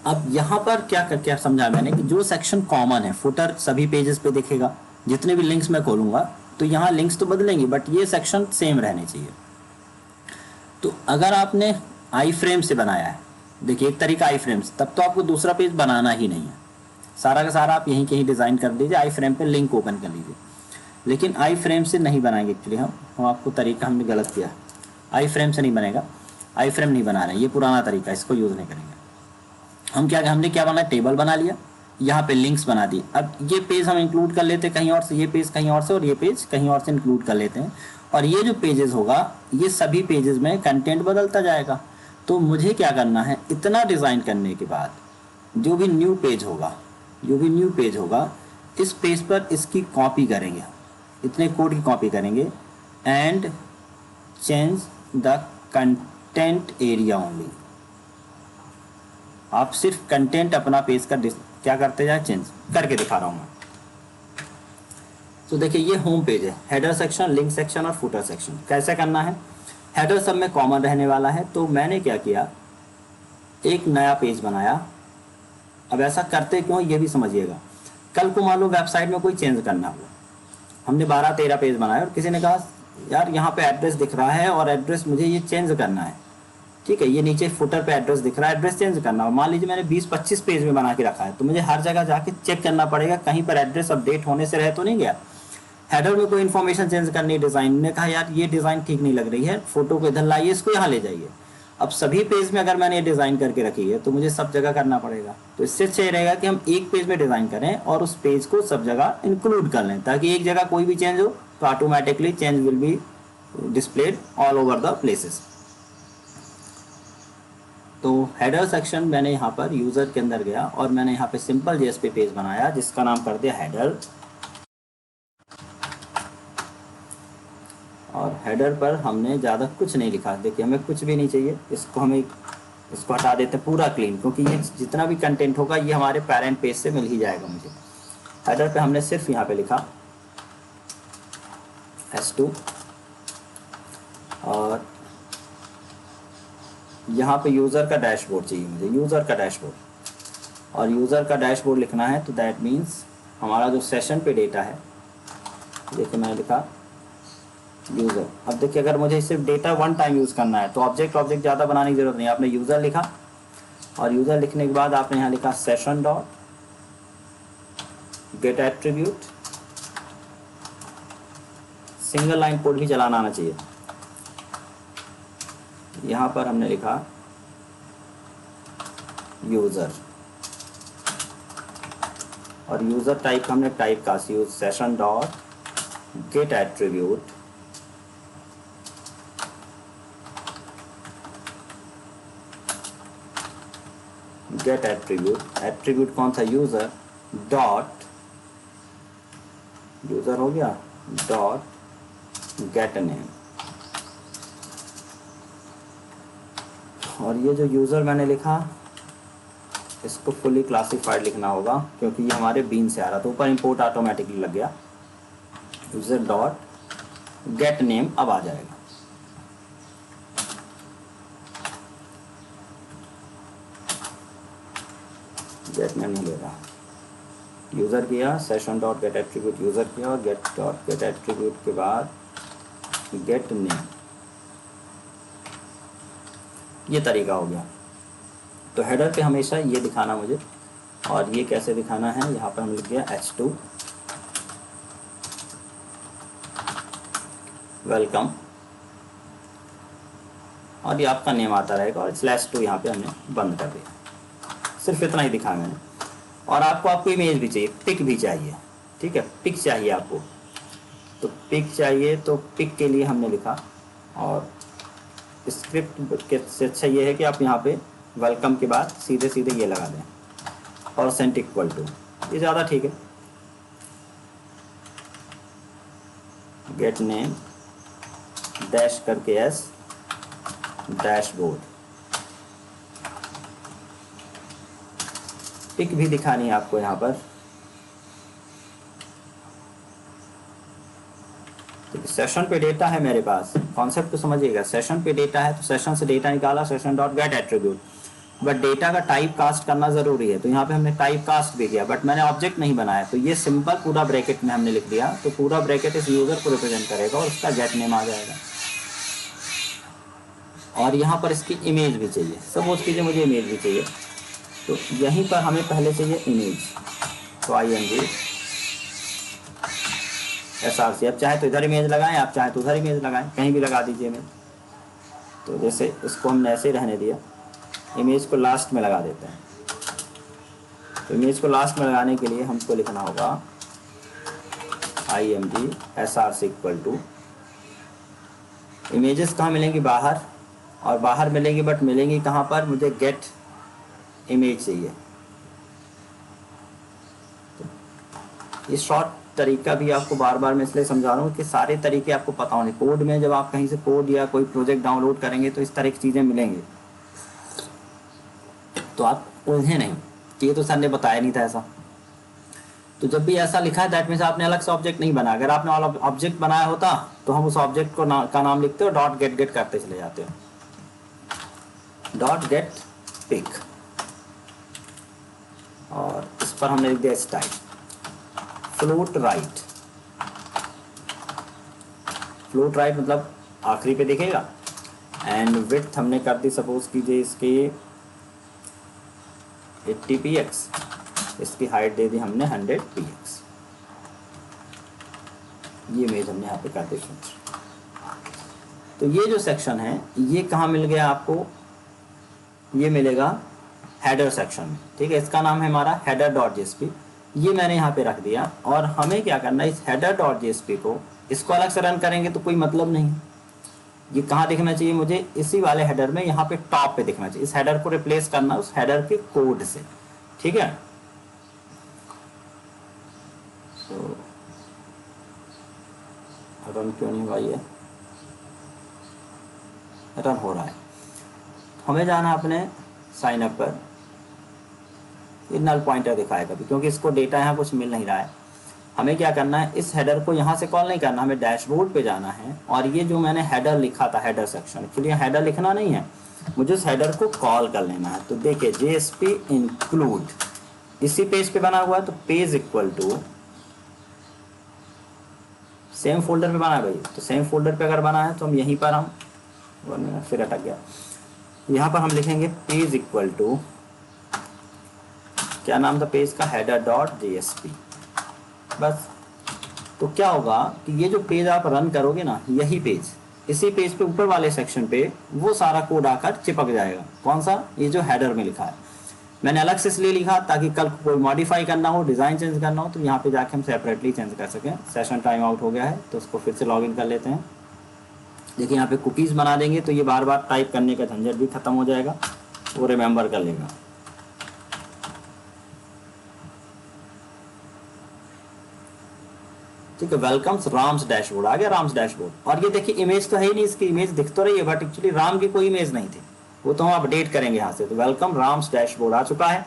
अब यहाँ पर क्या समझा मैंने कि जो सेक्शन कॉमन है, फुटर सभी पेजेस पे दिखेगा, जितने भी लिंक्स मैं खोलूंगा तो यहाँ लिंक्स तो बदलेंगे बट ये सेक्शन सेम रहने चाहिए। तो अगर आपने आई फ्रेम से बनाया है, देखिए एक तरीका आई फ्रेम से, तब तो आपको दूसरा पेज बनाना ही नहीं है, सारा का सारा आप यहीं कहीं डिज़ाइन कर दीजिए, आई फ्रेम पे लिंक ओपन कर लीजिए। लेकिन आई फ्रेम से नहीं बनाएंगे एक्चुअली, हम आपको तरीका हमने गलत किया, आई फ्रेम से नहीं बनेगा, आई फ्रेम नहीं बना रहे हैं, ये पुराना तरीका, इसको यूज़ नहीं करेंगे हम। हमने क्या बनाया, टेबल बना लिया, यहाँ पे लिंक्स बना दिए। अब ये पेज हम इंक्लूड कर लेते हैं कहीं और से, ये पेज कहीं और से, और ये पेज कहीं और से इंक्लूड कर लेते हैं, और ये जो पेजेस होगा ये सभी पेजेस में कंटेंट बदलता जाएगा। तो मुझे क्या करना है, इतना डिज़ाइन करने के बाद जो भी न्यू पेज होगा इस पेज पर इसकी कॉपी करेंगे, इतने कोड की कॉपी करेंगे, and change the content area only. आप सिर्फ कंटेंट अपना पेज का क्या करते जाए, चेंज करके दिखा रहा हूँ मैं। तो देखिए ये होम पेज है, हेडर सेक्शन, लिंक सेक्शन और फुटर सेक्शन। कैसे करना है, हेडर सब में कॉमन रहने वाला है, तो मैंने क्या किया, एक नया पेज बनाया। अब ऐसा करते क्यों ये भी समझिएगा। कल को मान लो वेबसाइट में कोई चेंज करना हुआ, हमने 12-13 पेज बनाए और किसी ने कहा यार यहाँ पे एड्रेस दिख रहा है और एड्रेस मुझे ये चेंज करना है, ठीक है, ये नीचे फुटर पे एड्रेस दिख रहा है, एड्रेस चेंज करना हो। मान लीजिए मैंने 20-25 पेज में बना के रखा है, तो मुझे हर जगह जाके चेक करना पड़ेगा कहीं पर एड्रेस अपडेट होने से रह तो नहीं गया। हेडर में कोई इन्फॉर्मेशन चेंज करनी है, डिज़ाइन ने कहा यार ये डिज़ाइन ठीक नहीं लग रही है, फोटो को इधर लाइए, इसको यहाँ ले जाइए। अब सभी पेज में अगर मैंने ये डिज़ाइन करके रखी है तो मुझे सब जगह करना पड़ेगा। तो इससे अच्छा ये रहेगा कि हम एक पेज में डिज़ाइन करें और उस पेज को सब जगह इंक्लूड कर लें, ताकि एक जगह कोई भी चेंज हो तो automatically change will be displayed all over the places. तो हेडर सेक्शन मैंने यहाँ पर यूज़र के अंदर गया और मैंने यहाँ पे सिंपल जेएसपी पेज बनाया जिसका नाम कर दिया हेडर, और हेडर पर हमने ज़्यादा कुछ नहीं लिखा। देखिए हमें कुछ भी नहीं चाहिए, इसको हटा देते हैं पूरा क्लीन, क्योंकि ये जितना भी कंटेंट होगा ये हमारे पेरेंट पेज से मिल ही जाएगा मुझे। हेडर पे हमने सिर्फ यहाँ पे लिखा S2, और यहाँ पे यूज़र का डैशबोर्ड चाहिए मुझे, यूज़र का डैशबोर्ड, और यूज़र का डैशबोर्ड लिखना है तो दैट मीन्स हमारा जो सेशन पे डेटा है, देखिए मैंने लिखा यूज़र। अब देखिए अगर मुझे सिर्फ डेटा वन टाइम यूज़ करना है तो ऑब्जेक्ट ज़्यादा बनाने की ज़रूरत नहीं, आपने यूज़र लिखा, और यूज़र लिखने के बाद आपने यहाँ लिखा session dot get attribute, single line code भी चलाना आना चाहिए। यहाँ पर हमने लिखा यूज़र, और यूज़र टाइप का हमने type cast use session dot get attribute, get attribute कौन सा, यूज़र डॉट, यूज़र हो गया, डॉट गेट नेम। और ये जो यूज़र मैंने लिखा इसको फुली क्लासिफाइड लिखना होगा क्योंकि ये हमारे बीन से आ रहा था, ऊपर इंपोर्ट ऑटोमेटिकली लग गया, यूज़र डॉट गेट नेम अब आ जाएगा। गेट नेम नहीं ले रहा, यूज़र किया, session dot get attribute user किया और गेट डॉट गेट एट्रीब्यूट के बाद गेट नेम, ये तरीका हो गया। तो हेडर पे हमेशा ये दिखाना मुझे, और ये कैसे दिखाना है, यहाँ पर हम लिख दिया h2 वेलकम, और ये आपका नेम आता रहेगा और /2 यहाँ पे हमने बंद कर दिया। सिर्फ इतना ही दिखा मैंने। और आपको इमेज भी चाहिए, पिक भी चाहिए, ठीक है, पिक चाहिए आपको। तो पिक चाहिए, तो पिक के लिए हमने लिखा, और स्क्रिप्ट के से अच्छा ये है कि आप यहाँ पे वेलकम के बाद सीधे सीधे ये लगा दें, % इक्वल टू, ये ज़्यादा ठीक है, गेट नेम डैश करके एस डैशबोर्ड। पिक भी दिखानी है आपको यहाँ पर। तो सेशन पे डेटा है मेरे पास, कॉन्सेप्ट तो समझिएगा, सेशन पे डेटा है तो सेशन से डेटा निकाला, session dot get attribute, but data का टाइप कास्ट करना ज़रूरी है। तो यहाँ पे हमने टाइप कास्ट भी किया, बट मैंने ऑब्जेक्ट नहीं बनाया, तो ये सिंपल पूरा ब्रैकेट में हमने लिख दिया। तो पूरा ब्रैकेट इस यूज़र को रिप्रेजेंट करेगा और उसका गेट नेम आ जाएगा। और यहाँ पर इसकी इमेज भी चाहिए, सपोज कीजिए मुझे इमेज भी चाहिए, तो यहीं पर हमें पहले चाहिए इमेज, तो IMG SRC। अब चाहे तो इधर इमेज लगाएं, आप चाहे तो उधर इमेज लगाएं, कहीं भी लगा दीजिए इमेज। तो जैसे इसको हमने ऐसे ही रहने दिया, इमेज को लास्ट में लगा देते हैं। तो इमेज को लास्ट में लगाने के लिए हमको लिखना होगा IMG SRC equal to, images कहाँ मिलेंगी, बाहर, और बाहर मिलेंगी, बट मिलेंगी कहाँ पर, मुझे गेट इमेज चाहिए। तो ये शॉर्ट तरीका भी आपको बार बार मैं इसलिए समझा रहा हूँ कि सारे तरीके आपको पता होने। कोड में जब आप कहीं से कोड या कोई प्रोजेक्ट डाउनलोड करेंगे तो इस तरह की चीज़ें मिलेंगी, तो आप उलझे नहीं कि ये तो सर ने बताया नहीं था ऐसा। तो जब भी ऐसा लिखा है दैट मीन्स आपने अलग से ऑब्जेक्ट नहीं बनाया। अगर आपने ऑब्जेक्ट बनाया होता तो हम उस ऑब्जेक्ट को का नाम लिखते हो, डॉट गेट गेट करते चले जाते हो, डॉट गेट पिक, और इस पर हमने लिख दिया style float right. Float right मतलब आखिरी पे दिखेगा। एंड विड्थ हमने कर दी, सपोज कीजिए इसकी 80 px, इसकी हाइट दे दी हमने 100 px। ये इमेज हमने यहाँ पे कर दी। तो ये जो सेक्शन है ये कहाँ मिल गया आपको, ये मिलेगा हेडर सेक्शन में, ठीक है। इसका नाम है हमारा हेडर डॉट जेएसपी, ये मैंने यहाँ पे रख दिया। और हमें क्या करना है, इस हेडर डॉट जेएसपी को, इसको अलग से रन करेंगे तो कोई मतलब नहीं। ये कहाँ दिखना चाहिए मुझे, इसी वाले हेडर में, यहाँ पे टॉप पे दिखना चाहिए। इस हेडर को रिप्लेस करना उस हेडर के कोड से, ठीक है। तो रन क्यों नहीं हुआ, ये रन हो रहा है। हमें जाना अपने साइन अप पर, ये नल पॉइंटर दिखाएगा भी, क्योंकि इसको डेटा यहाँ कुछ मिल नहीं रहा है। हमें क्या करना है, इस हेडर को यहाँ से कॉल नहीं करना, हमें डैशबोर्ड पे जाना है। और ये जो मैंने हेडर लिखा था, हेडर सेक्शन, एक्चुअली हेडर लिखना नहीं है, मुझे उस हेडर को कॉल कर लेना है। तो देखिए JSP इंक्लूड, इसी पेज पे बना हुआ है, तो page equal to same folder पे बना है भाई। तो सेम फोल्डर पे अगर बना है तो हम यहीं पर, हम फिर अटक गया, यहाँ पर हम लिखेंगे पेज इक्वल टू, क्या नाम था पेज का, हेडर डॉट JSP, बस। तो क्या होगा कि ये जो पेज आप रन करोगे ना, यही पेज, इसी पेज पे ऊपर वाले सेक्शन पे वो सारा कोड आकर चिपक जाएगा। कौन सा, ये जो हेडर में लिखा है। मैंने अलग से इसलिए लिखा ताकि कल कोई मॉडिफाई करना हो, डिज़ाइन चेंज करना हो, तो यहाँ पे जाके हम सेपरेटली चेंज कर सकें। सेशन टाइम आउट हो गया है तो उसको फिर से लॉगिन कर लेते हैं। देखिए यहाँ पे कुकीज़ बना देंगे तो ये बार बार टाइप करने का झंझट भी खत्म हो जाएगा, वो रिमेंबर कर लेगा। ठीक है, वेलकम्स राम्स डैशबोर्ड आ गया, राम्स डैशबोर्ड। और ये देखिए इमेज तो है ही नहीं, इसकी इमेज दिख तो रही है बट एक्चुअली राम की कोई इमेज नहीं थी, वो तो हम अपडेट करेंगे यहाँ से। तो वेलकम राम्स डैशबोर्ड आ चुका है।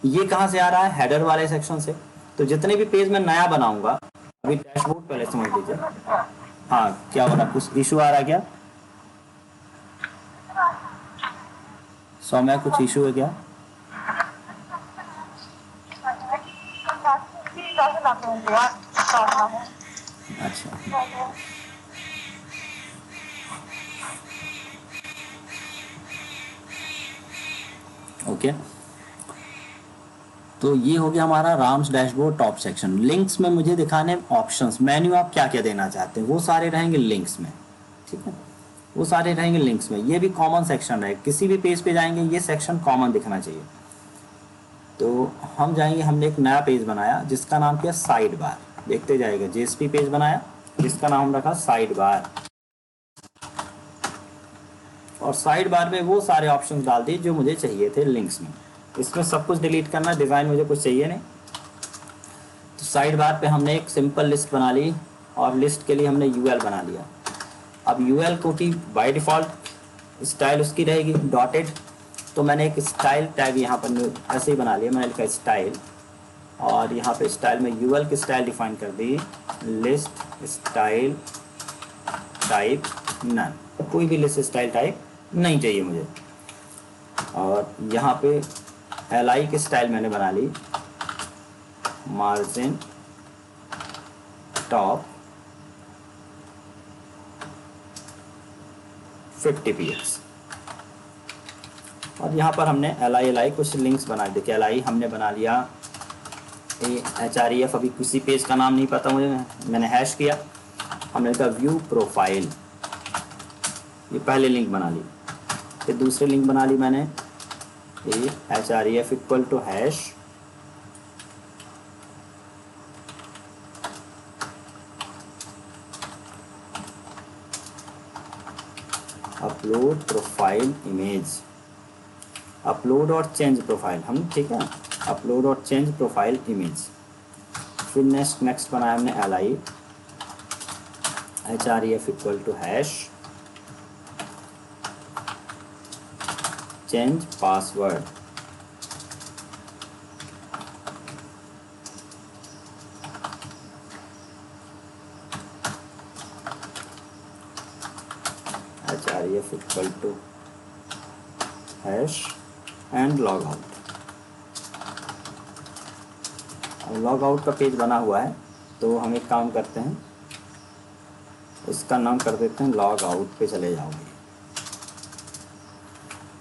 ये कहाँ से आ रहा है, हेडर वाले सेक्शन से। तो जितने भी पेज मैं नया बनाऊंगा, अभी डैशबोर्ड पहले समझ लीजिए। हाँ, क्या हो रहा, कुछ इशू आ रहा है क्या, सौम्या कुछ इशू है क्या? अच्छा, ओके। तो ये हो गया हमारा Ram's dashboard top section. Links में मुझे दिखाने ऑप्शंस, मेन्यू आप क्या क्या देना चाहते हैं वो सारे रहेंगे लिंक्स में, ठीक है, वो सारे रहेंगे लिंक्स में। ये भी कॉमन सेक्शन है, किसी भी पेज पे जाएंगे ये सेक्शन कॉमन दिखना चाहिए। तो हम जाएंगे, हमने एक नया पेज बनाया जिसका नाम किया साइड बार, देखते जाएगा, जेएसपी पेज बनाया जिसका नाम रखा साइड बार, और साइड बार में वो सारे ऑप्शंस डाल दिए जो मुझे चाहिए थे लिंक्स में। इसमें सब कुछ डिलीट करना, डिज़ाइन मुझे कुछ चाहिए नहीं। तो साइड बार पे हमने एक सिंपल लिस्ट बना ली, और लिस्ट के लिए हमने यूएल बना लिया। अब यूएल को की बाय डिफ़ॉल्ट स्टाइल उसकी रहेगी डॉटेड, तो मैंने एक स्टाइल टैग यहाँ पर ऐसे ही बना लिया, मैंने लिखा स्टाइल, और यहाँ पे स्टाइल में यूएल की स्टाइल डिफाइन कर दी, लिस्ट स्टाइल टाइप नन, कोई भी लिस्ट स्टाइल टाइप नहीं चाहिए मुझे। और यहाँ पे एल की स्टाइल मैंने बना ली, मार्जिन टॉप 50 px, और यहाँ पर हमने एल कुछ लिंक्स बना दिए। देखिए हमने बना लिया HREF, अभी किसी पेज का नाम नहीं पता मुझे, मैंने हैश किया, हमने कहा व्यू प्रोफाइल, ये पहले लिंक बना ली। फिर दूसरी लिंक बना ली मैंने HREF equal to hash upload profile image, upload और चेंज प्रोफाइल हम, ठीक है, अपलोड और चेंज प्रोफाइल इमेज। फिर नेक्स्ट बनाया हमने L HREF equal to hash change password, HREF equal to hash and log out. Log out का page बना हुआ है, तो हम एक काम करते हैं, इसका नाम कर देते हैं लॉग आउट पे चले जाओगे।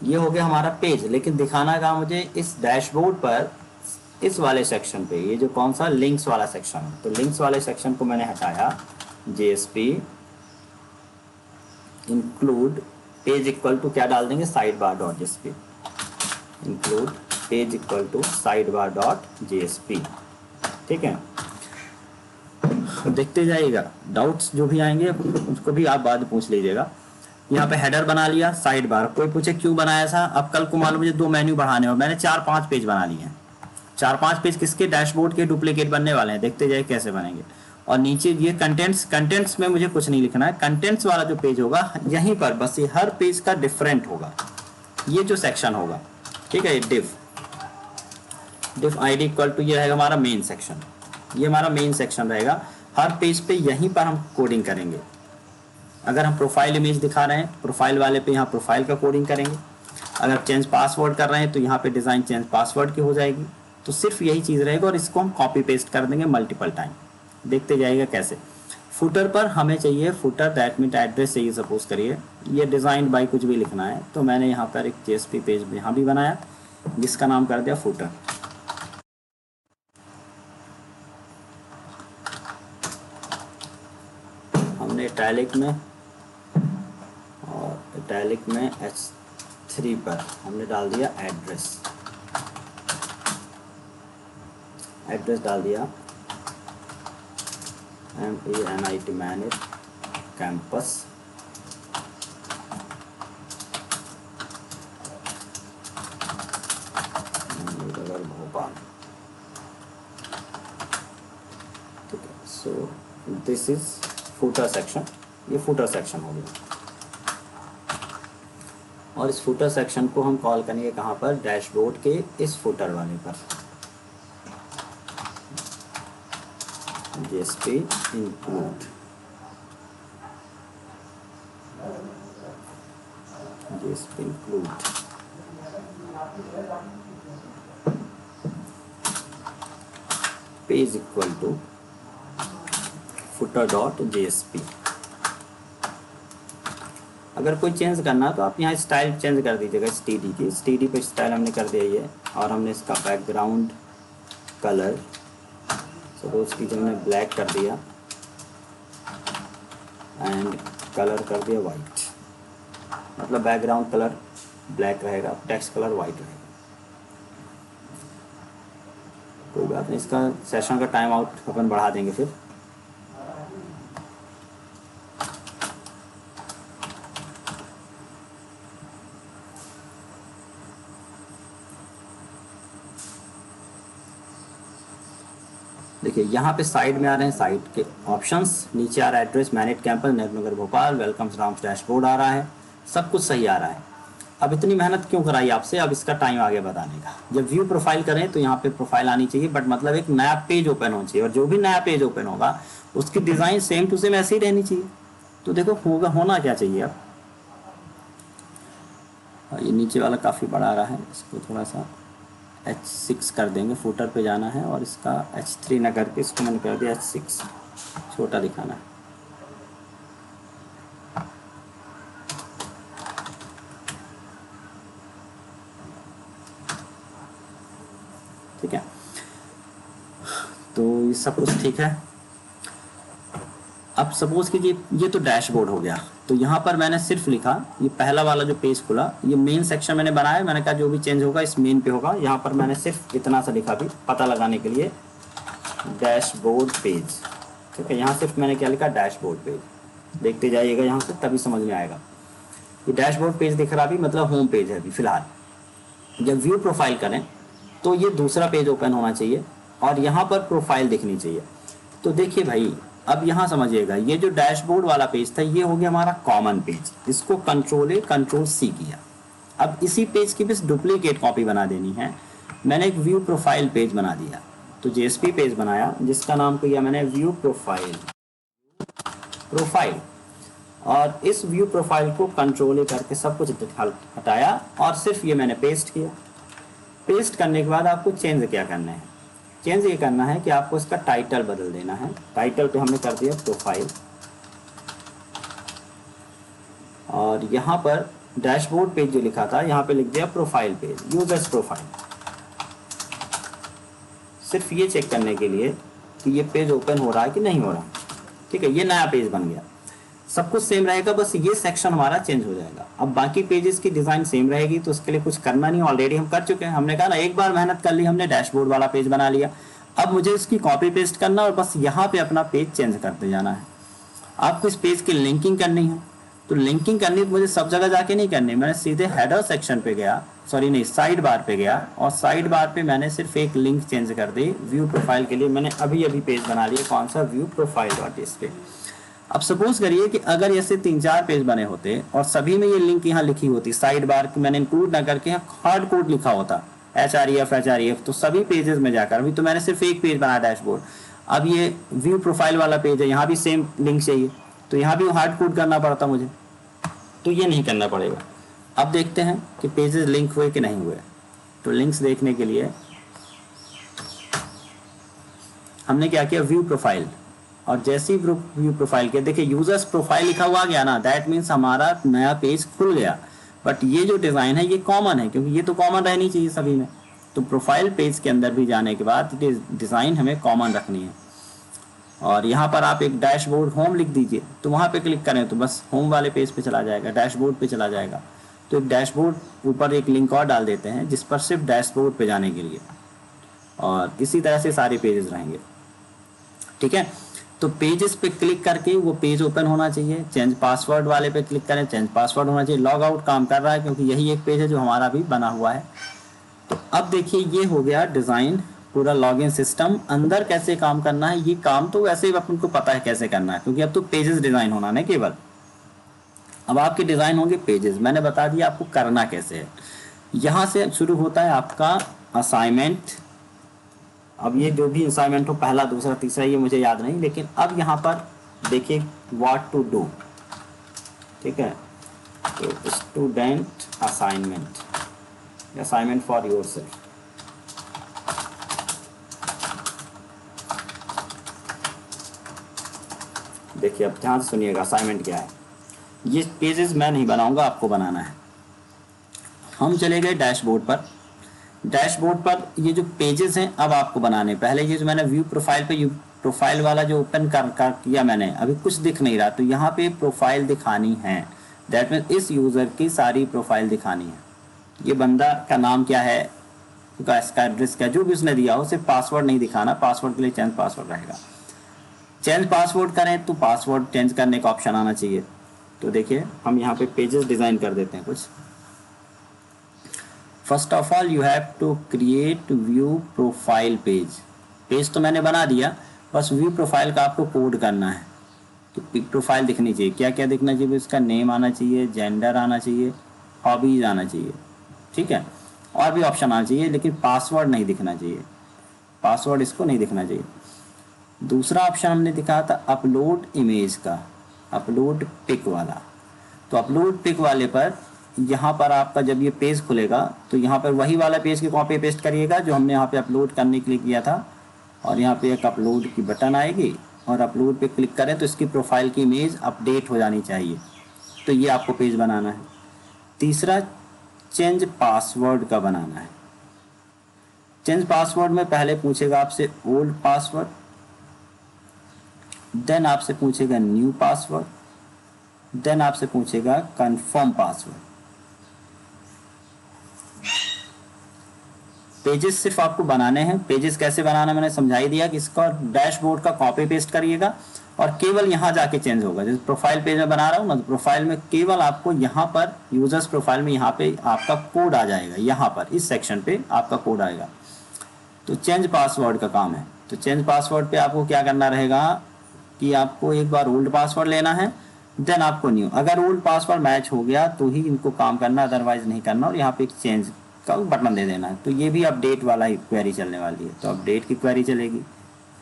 ये हो गया हमारा पेज, लेकिन दिखाना का मुझे इस डैशबोर्ड पर इस वाले सेक्शन पे, ये जो कौन सा लिंक्स वाला सेक्शन है, तो लिंक्स वाले सेक्शन को मैंने हटाया, JSP include page equal to क्या डाल देंगे, side bar dot JSP, include page equal to side bar dot JSP, ठीक है। देखते जाइएगा, डाउट्स जो भी आएंगे उसको भी आप बाद में पूछ लीजिएगा। यहाँ पे हेडर बना लिया, साइड बार, कोई पूछे क्यों बनाया था, अब कल को मान लो मुझे 2 मेन्यू बढ़ाने हो, मैंने 4-5 पेज बना लिए हैं, 4-5 पेज किसके, डैशबोर्ड के डुप्लीकेट बनने वाले हैं, देखते जाइए कैसे बनेंगे। और नीचे ये कंटेंट्स में मुझे कुछ नहीं लिखना है, कंटेंट्स वाला जो पेज होगा यहीं पर बस, ये हर पेज का डिफरेंट होगा, ये जो सेक्शन होगा, ठीक है, डिफ ID इक्वल टू ये रहेगा हमारा मेन सेक्शन, ये हमारा मेन सेक्शन रहेगा। हर पेज पे यहीं पर हम कोडिंग करेंगे। अगर हम प्रोफाइल इमेज दिखा रहे हैं, प्रोफाइल वाले पे यहाँ प्रोफाइल का कोडिंग करेंगे। अगर चेंज पासवर्ड कर रहे हैं तो यहाँ पे डिज़ाइन चेंज पासवर्ड की हो जाएगी। तो सिर्फ यही चीज़ रहेगा, और इसको हम कॉपी पेस्ट कर देंगे मल्टीपल टाइम, देखते जाइएगा कैसे। फुटर पर हमें चाहिए, फुटर दैट मीन एड्रेस चाहिए, सपोज करिए ये डिज़ाइन बाई कुछ भी लिखना है, तो मैंने यहाँ पर एक JSP पेज यहाँ भी बनाया जिसका नाम कर दिया फुटर। हमने इटैलिक में, और इटैलिक में H3 पर हमने डाल दिया एड्रेस, डाल दिया MANIT मैनेज कैंपस, भोपाल, ठीक है। सो दिस इज फुटर सेक्शन, ये फुटर सेक्शन हो गया, और इस फुटर सेक्शन को हम कॉल करेंगे कहाँ पर, डैशबोर्ड के इस फुटर वाले पर, JSP include, JSP include, page equal to footer dot JSP। अगर कोई चेंज करना है तो आप यहाँ स्टाइल चेंज कर दीजिएगा std की। std पे स्टाइल हमने कर दिया ये, और हमने इसका बैकग्राउंड कलर सपोज की हमने ब्लैक कर दिया एंड कलर कर दिया वाइट, मतलब बैकग्राउंड कलर ब्लैक रहेगा, टेक्स्ट कलर वाइट रहेगा। कोई बात नहीं, इसका सेशन का टाइम आउट अपन बढ़ा देंगे फिर। देखिए यहाँ पे साइड में आ रहे हैं साइट के ऑप्शंस, नीचे आ रहा है address, manage campus Nehru Nagar Bhopal, welcome Ram's dashboard आ रहा है, सब कुछ सही आ रहा है। अब इतनी मेहनत क्यों कराई आपसे, अब इसका टाइम आगे बताने का। जब व्यू प्रोफाइल करें तो यहाँ पे प्रोफाइल आनी चाहिए, बट मतलब एक नया पेज ओपन होना चाहिए, और जो भी नया पेज ओपन होगा उसकी डिज़ाइन सेम टू सेम ऐसे ही रहनी चाहिए। तो देखो होना क्या चाहिए अब, ये नीचे वाला काफ़ी बड़ा आ रहा है, इसको थोड़ा सा H6 कर देंगे, फुटर पे जाना है, और इसका H3 ना करके इसको मैंने कर दिया H6, छोटा दिखाना है। ठीक है, तो ये सब कुछ ठीक है। अब सपोज कीजिए ये तो डैशबोर्ड हो गया, तो यहाँ पर मैंने सिर्फ लिखा, ये पहला वाला जो पेज खुला, ये मेन सेक्शन मैंने बनाया, मैंने कहा जो भी चेंज होगा इस मेन पे होगा। यहाँ पर मैंने सिर्फ इतना सा लिखा भी पता लगाने के लिए, डैशबोर्ड पेज। ठीक है, यहाँ सिर्फ मैंने क्या लिखा, डैशबोर्ड पेज। देखते जाइएगा यहाँ से, तभी समझ में आएगा। ये डैशबोर्ड पेज दिख रहा भी, मतलब होम पेज है अभी फिलहाल। जब व्यू प्रोफाइल करें तो ये दूसरा पेज ओपन होना चाहिए, और यहाँ पर प्रोफाइल दिखनी चाहिए। तो देखिए भाई, अब यहाँ समझिएगा, ये जो डैशबोर्ड वाला पेज था ये हो गया हमारा कॉमन पेज, इसको Ctrl+C किया। अब इसी पेज की बस डुप्लीकेट कॉपी बना देनी है। मैंने एक व्यू प्रोफाइल पेज बना दिया, तो JSP पेज बनाया जिसका नाम किया मैंने व्यू प्रोफाइल। और इस व्यू प्रोफाइल को Ctrl करके सब कुछ हटाया, और सिर्फ ये मैंने पेस्ट किया। पेस्ट करने के बाद आपको चेंज क्या करना है, चेंज ये करना है कि आपको इसका टाइटल बदल देना है। टाइटल पे हमने कर दिया प्रोफाइल, और यहाँ पर डैशबोर्ड पेज जो लिखा था यहाँ पे लिख दिया प्रोफाइल पेज, यूजर्स प्रोफाइल। सिर्फ ये चेक करने के लिए कि ये पेज ओपन हो रहा है कि नहीं हो रहा। ठीक है, ये नया पेज बन गया, सब कुछ सेम रहेगा, बस ये सेक्शन हमारा चेंज हो जाएगा। अब बाकी पेजेस की डिज़ाइन सेम रहेगी, तो उसके लिए कुछ करना नहीं, ऑलरेडी हम कर चुके हैं। हमने कहा ना, एक बार मेहनत कर ली हमने, डैशबोर्ड वाला पेज बना लिया। अब मुझे इसकी कॉपी पेस्ट करना, और बस यहाँ पे अपना पेज चेंज करते जाना है। आपको इस पेज की लिंकिंग करनी है, तो लिंकिंग करनी तो मुझे सब जगह जाके नहीं करनी, मैंने सीधे हेडर सेक्शन पे गया, सॉरी नहीं, साइड बार पे गया, और साइड बार पे मैंने सिर्फ एक लिंक चेंज कर दी व्यू प्रोफाइल के लिए। मैंने अभी पेज बना लिया, कौन सा, व्यू प्रोफाइल डॉट JSP। अब सपोज करिए कि अगर ऐसे 3-4 पेज बने होते और सभी में ये लिंक यहाँ लिखी होती, साइड बार की मैंने इंक्लूड ना करके यहाँ हार्ड कोड लिखा होता HREF, तो सभी पेजेस में जाकर, अभी तो मैंने सिर्फ एक पेज बनाया डैशबोर्ड। अब ये व्यू प्रोफाइल वाला पेज है, यहाँ भी सेम लिंक चाहिए, तो यहाँ भी हार्ड कोड करना पड़ता मुझे, तो ये नहीं करना पड़ेगा। अब देखते हैं कि पेजेस लिंक हुए कि नहीं हुए। तो लिंक्स देखने के लिए हमने क्या किया, व्यू प्रोफाइल, और जैसे ही व्यू प्रोफाइल के देखिए यूजर्स प्रोफाइल लिखा हुआ गया ना, दैट मीन्स हमारा नया पेज खुल गया। बट ये जो डिज़ाइन है ये कॉमन है, क्योंकि ये तो कॉमन रहनी चाहिए सभी में। तो प्रोफाइल पेज के अंदर भी जाने के बाद डिज़ाइन हमें कॉमन रखनी है। और यहाँ पर आप एक डैशबोर्ड होम लिख दीजिए, तो वहाँ पे क्लिक करें तो बस होम वाले पेज पे चला जाएगा, डैशबोर्ड पे चला जाएगा। तो एक डैशबोर्ड ऊपर एक लिंक और डाल देते हैं जिस पर सिर्फ डैशबोर्ड पे जाने के लिए, और इसी तरह से सारे पेजेस रहेंगे। ठीक है, तो पेजेस पे क्लिक करके वो पेज ओपन होना चाहिए। चेंज पासवर्ड वाले पे क्लिक करें, चेंज पासवर्ड होना चाहिए। लॉग आउट काम कर रहा है क्योंकि यही एक पेज है जो हमारा भी बना हुआ है। तो अब देखिए ये हो गया डिज़ाइन, पूरा लॉगिन सिस्टम। अंदर कैसे काम करना है, ये काम तो वैसे ही अपन को पता है कैसे करना है, क्योंकि अब तो पेजेस डिज़ाइन होना है केवल। अब आपके डिज़ाइन होंगे पेजेस, मैंने बता दिया आपको करना कैसे है। यहाँ से शुरू होता है आपका असाइनमेंट। अब ये जो भी असाइनमेंट हो, पहला, दूसरा, तीसरा, ये मुझे याद नहीं, लेकिन अब यहाँ पर देखिए व्हाट टू डू। ठीक है, तो student assignment, assignment for yourself. देखिए अब ध्यान से सुनिएगा असाइनमेंट क्या है। ये पेजेस मैं नहीं बनाऊंगा, आपको बनाना है। हम चले गए डैशबोर्ड पर। डैशबोर्ड पर ये जो पेजेस हैं अब आपको बनाने, पहले ये जो मैंने व्यू प्रोफाइल पे प्रोफाइल वाला जो ओपन कर किया मैंने, अभी कुछ दिख नहीं रहा, तो यहाँ पे प्रोफाइल दिखानी है। दैट मीन्स इस यूज़र की सारी प्रोफाइल दिखानी है। ये बंदा का नाम क्या है, इसका एड्रेस क्या, जो भी उसने दिया हो, सिर्फ पासवर्ड नहीं दिखाना। पासवर्ड के लिए चेंज पासवर्ड रहेगा। चेंज पासवर्ड करें तो पासवर्ड चेंज करने का ऑप्शन आना चाहिए। तो देखिए हम यहाँ पे पेजेस डिज़ाइन कर देते हैं कुछ। First of all you have to create view profile page. Page तो मैंने बना दिया, बस व्यू प्रोफाइल का आपको कोड करना है। तो प्रोफाइल दिखनी चाहिए, क्या क्या दिखना चाहिए, इसका नेम आना चाहिए, जेंडर आना चाहिए, हॉबीज आना चाहिए, ठीक है, और भी ऑप्शन आना चाहिए, लेकिन पासवर्ड नहीं दिखना चाहिए। पासवर्ड इसको नहीं दिखना चाहिए। दूसरा ऑप्शन हमने दिखाया था अपलोड इमेज का, अपलोड पिक वाला। तो अपलोड पिक वाले पर यहाँ पर आपका जब ये पेज खुलेगा तो यहाँ पर वही वाला पेज की कॉपी पेस्ट करिएगा जो हमने यहाँ पे अपलोड करने के लिए किया था, और यहाँ पे एक अपलोड की बटन आएगी और अपलोड पे क्लिक करें तो इसकी प्रोफाइल की इमेज अपडेट हो जानी चाहिए। तो ये आपको पेज बनाना है। तीसरा चेंज पासवर्ड का बनाना है। चेंज पासवर्ड में पहले पूछेगा आपसे ओल्ड पासवर्ड, देन आपसे पूछेगा न्यू पासवर्ड, देन आपसे पूछेगा कंफर्म पासवर्ड। पेजेस सिर्फ आपको बनाने हैं। पेजेस कैसे बनाना मैंने समझा ही दिया कि इसका डैशबोर्ड का कॉपी पेस्ट करिएगा और केवल यहाँ जाके चेंज होगा। जैसे प्रोफाइल पेज में बना रहा हूँ ना, तो प्रोफाइल में केवल आपको यहाँ पर यूजर्स प्रोफाइल में यहाँ पे आपका कोड आ जाएगा, यहाँ पर इस सेक्शन पे आपका कोड आएगा। तो चेंज पासवर्ड का काम है। तो चेंज पासवर्ड पे आपको क्या करना रहेगा कि आपको एक बार ओल्ड पासवर्ड लेना है, देन आपको न्यू। अगर ओल्ड पासवर्ड मैच हो गया तो ही इनको काम करना, अदरवाइज नहीं करना। और यहाँ पे एक चेंज का बटन दे देना है। तो ये भी अपडेट वाला ही क्वेरी चलने वाली है, तो अपडेट की क्वेरी चलेगी।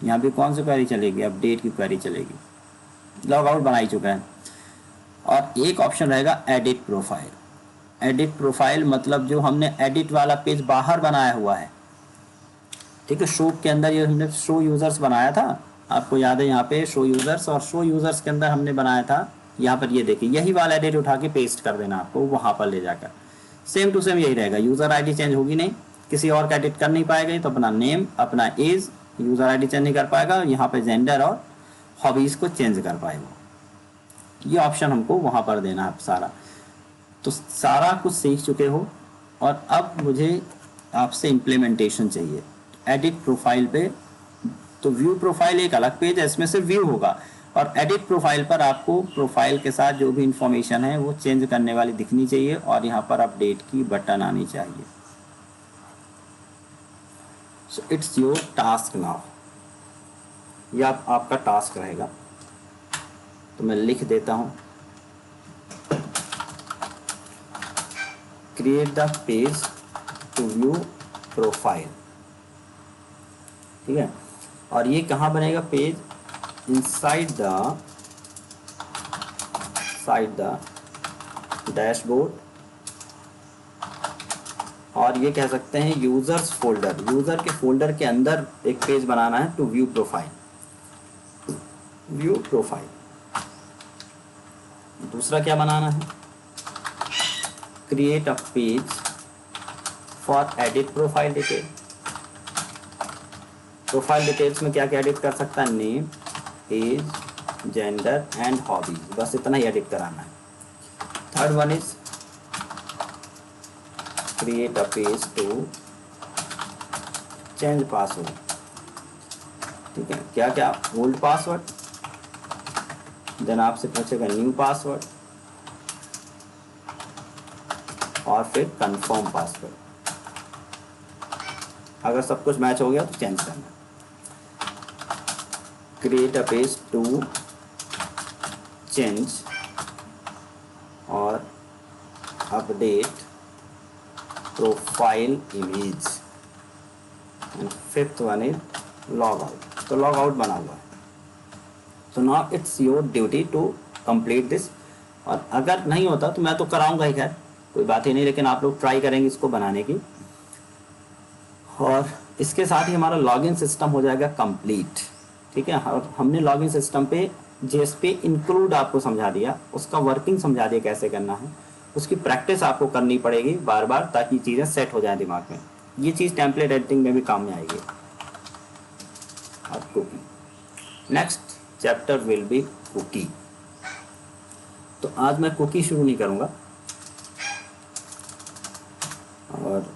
यहाँ पे कौन सी क्वेरी चलेगी, अपडेट की क्वेरी चलेगी। लॉग आउट बना ही चुका है। और एक ऑप्शन रहेगा एडिट प्रोफाइल। एडिट प्रोफाइल मतलब जो हमने एडिट वाला पेज बाहर बनाया हुआ है, ठीक है। शो के अंदर ये हमने शो यूजर्स बनाया था, आपको याद है, यहाँ पे शो यूजर्स, और शो यूजर्स के अंदर हमने बनाया था यहाँ पर, ये देखिए यही वाला एडिट उठा के पेस्ट कर देना आपको वहाँ पर ले जाकर। सेम टू सेम यही रहेगा। यूज़र आईडी चेंज होगी नहीं, किसी और का एडिट कर नहीं पाएगा, तो अपना नेम, अपना एज, यूज़र आईडी चेंज नहीं कर पाएगा, यहाँ पे जेंडर और हॉबीज़ को चेंज कर पाएगा। ये ऑप्शन हमको वहाँ पर देना है सारा। तो सारा कुछ सीख चुके हो और अब मुझे आपसे इम्प्लीमेंटेशन चाहिए। एडिट प्रोफाइल पे, तो व्यू प्रोफाइल एक अलग पेज है, इसमें से व्यू होगा, और एडिट प्रोफाइल पर आपको प्रोफाइल के साथ जो भी इंफॉर्मेशन है वो चेंज करने वाली दिखनी चाहिए, और यहाँ पर अपडेट की बटन आनी चाहिए। So it's your task now. ये आपका टास्क रहेगा। तो मैं लिख देता हूँ, create the page to view profile, ठीक है। और ये कहाँ बनेगा पेज, inside the dashboard, और ये कह सकते हैं यूजर्स फोल्डर। यूजर के फोल्डर के अंदर एक पेज बनाना है to view profile, view profile. दूसरा क्या बनाना है, create a page for edit profile detail. Profile details में क्या क्या एडिट कर सकता है, name, age, gender and hobbies, बस इतना ही एडिट कराना है। Third one is create a page to change password, ठीक है। क्या क्या, ओल्ड पासवर्ड, देन आपसे पूछेगा न्यू पासवर्ड, और फिर कंफर्म पासवर्ड। अगर सब कुछ मैच हो गया तो चेंज करना। Create a page to change और update profile image, and fifth one is log out. तो लॉग आउट बना हुआ है। तो now it's your duty to complete this. और अगर नहीं होता तो मैं तो कराऊंगा ही, खैर कोई बात ही नहीं, लेकिन आप लोग ट्राई करेंगे इसको बनाने की। और इसके साथ ही हमारा लॉगिन सिस्टम हो जाएगा कंप्लीट, ठीक है। और हमने लॉगिन सिस्टम पे जेएसपी इंक्लूड आपको समझा दिया, उसका वर्किंग समझा दिया कैसे करना है, उसकी प्रैक्टिस आपको करनी पड़ेगी बार बार ताकि चीज़ें सेट हो जाए दिमाग में। ये चीज़ टेम्पलेट एडिटिंग में भी काम में आएगी। और cookie, next chapter will be cookie. तो आज मैं कुकी शुरू नहीं करूँगा, और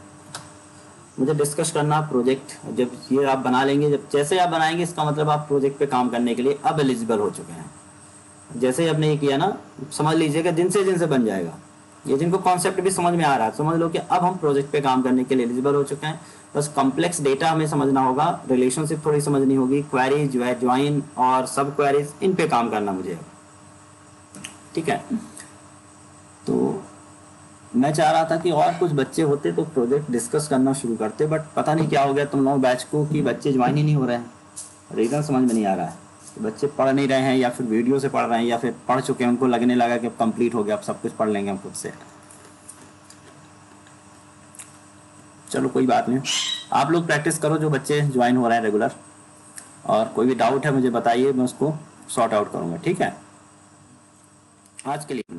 मुझे डिस्कस करना प्रोजेक्ट जब ये आप बना लेंगे, जब जैसे आप बनाएंगे इसका मतलब आप प्रोजेक्ट पे काम करने के लिए अब एलिजिबल हो चुके हैं। जैसे ही आपने ये किया ना, समझ लीजिएगा दिन से बन जाएगा। ये जिनको कॉन्सेप्ट भी समझ में आ रहा है समझ लो कि अब हम प्रोजेक्ट पे काम करने के लिए एलिजिबल हो चुके हैं। बस कॉम्प्लेक्स डेटा हमें समझना होगा, रिलेशनशिप थोड़ी समझनी होगी, क्वेरीज जो है ज्वाइन और सब क्वेरीज, इन पे काम करना मुझे, ठीक है। तो मैं चाह रहा था कि और कुछ बच्चे होते तो प्रोजेक्ट डिस्कस करना शुरू करते, बट पता नहीं क्या हो गया तुम लोग बैच को कि बच्चे ज्वाइन ही नहीं हो रहे हैं। रीज़न समझ में नहीं आ रहा है, बच्चे पढ़ नहीं रहे हैं या फिर वीडियो से पढ़ रहे हैं या फिर पढ़ चुके हैं, उनको लगने लगा कि अब कंप्लीट हो गया, अब सब कुछ पढ़ लेंगे हम खुद से। चलो कोई बात नहीं, आप लोग प्रैक्टिस करो जो बच्चे ज्वाइन हो रहे हैं रेगुलर, और कोई भी डाउट है मुझे बताइए, मैं उसको सॉर्ट आउट करूँगा, ठीक है। आज के लिए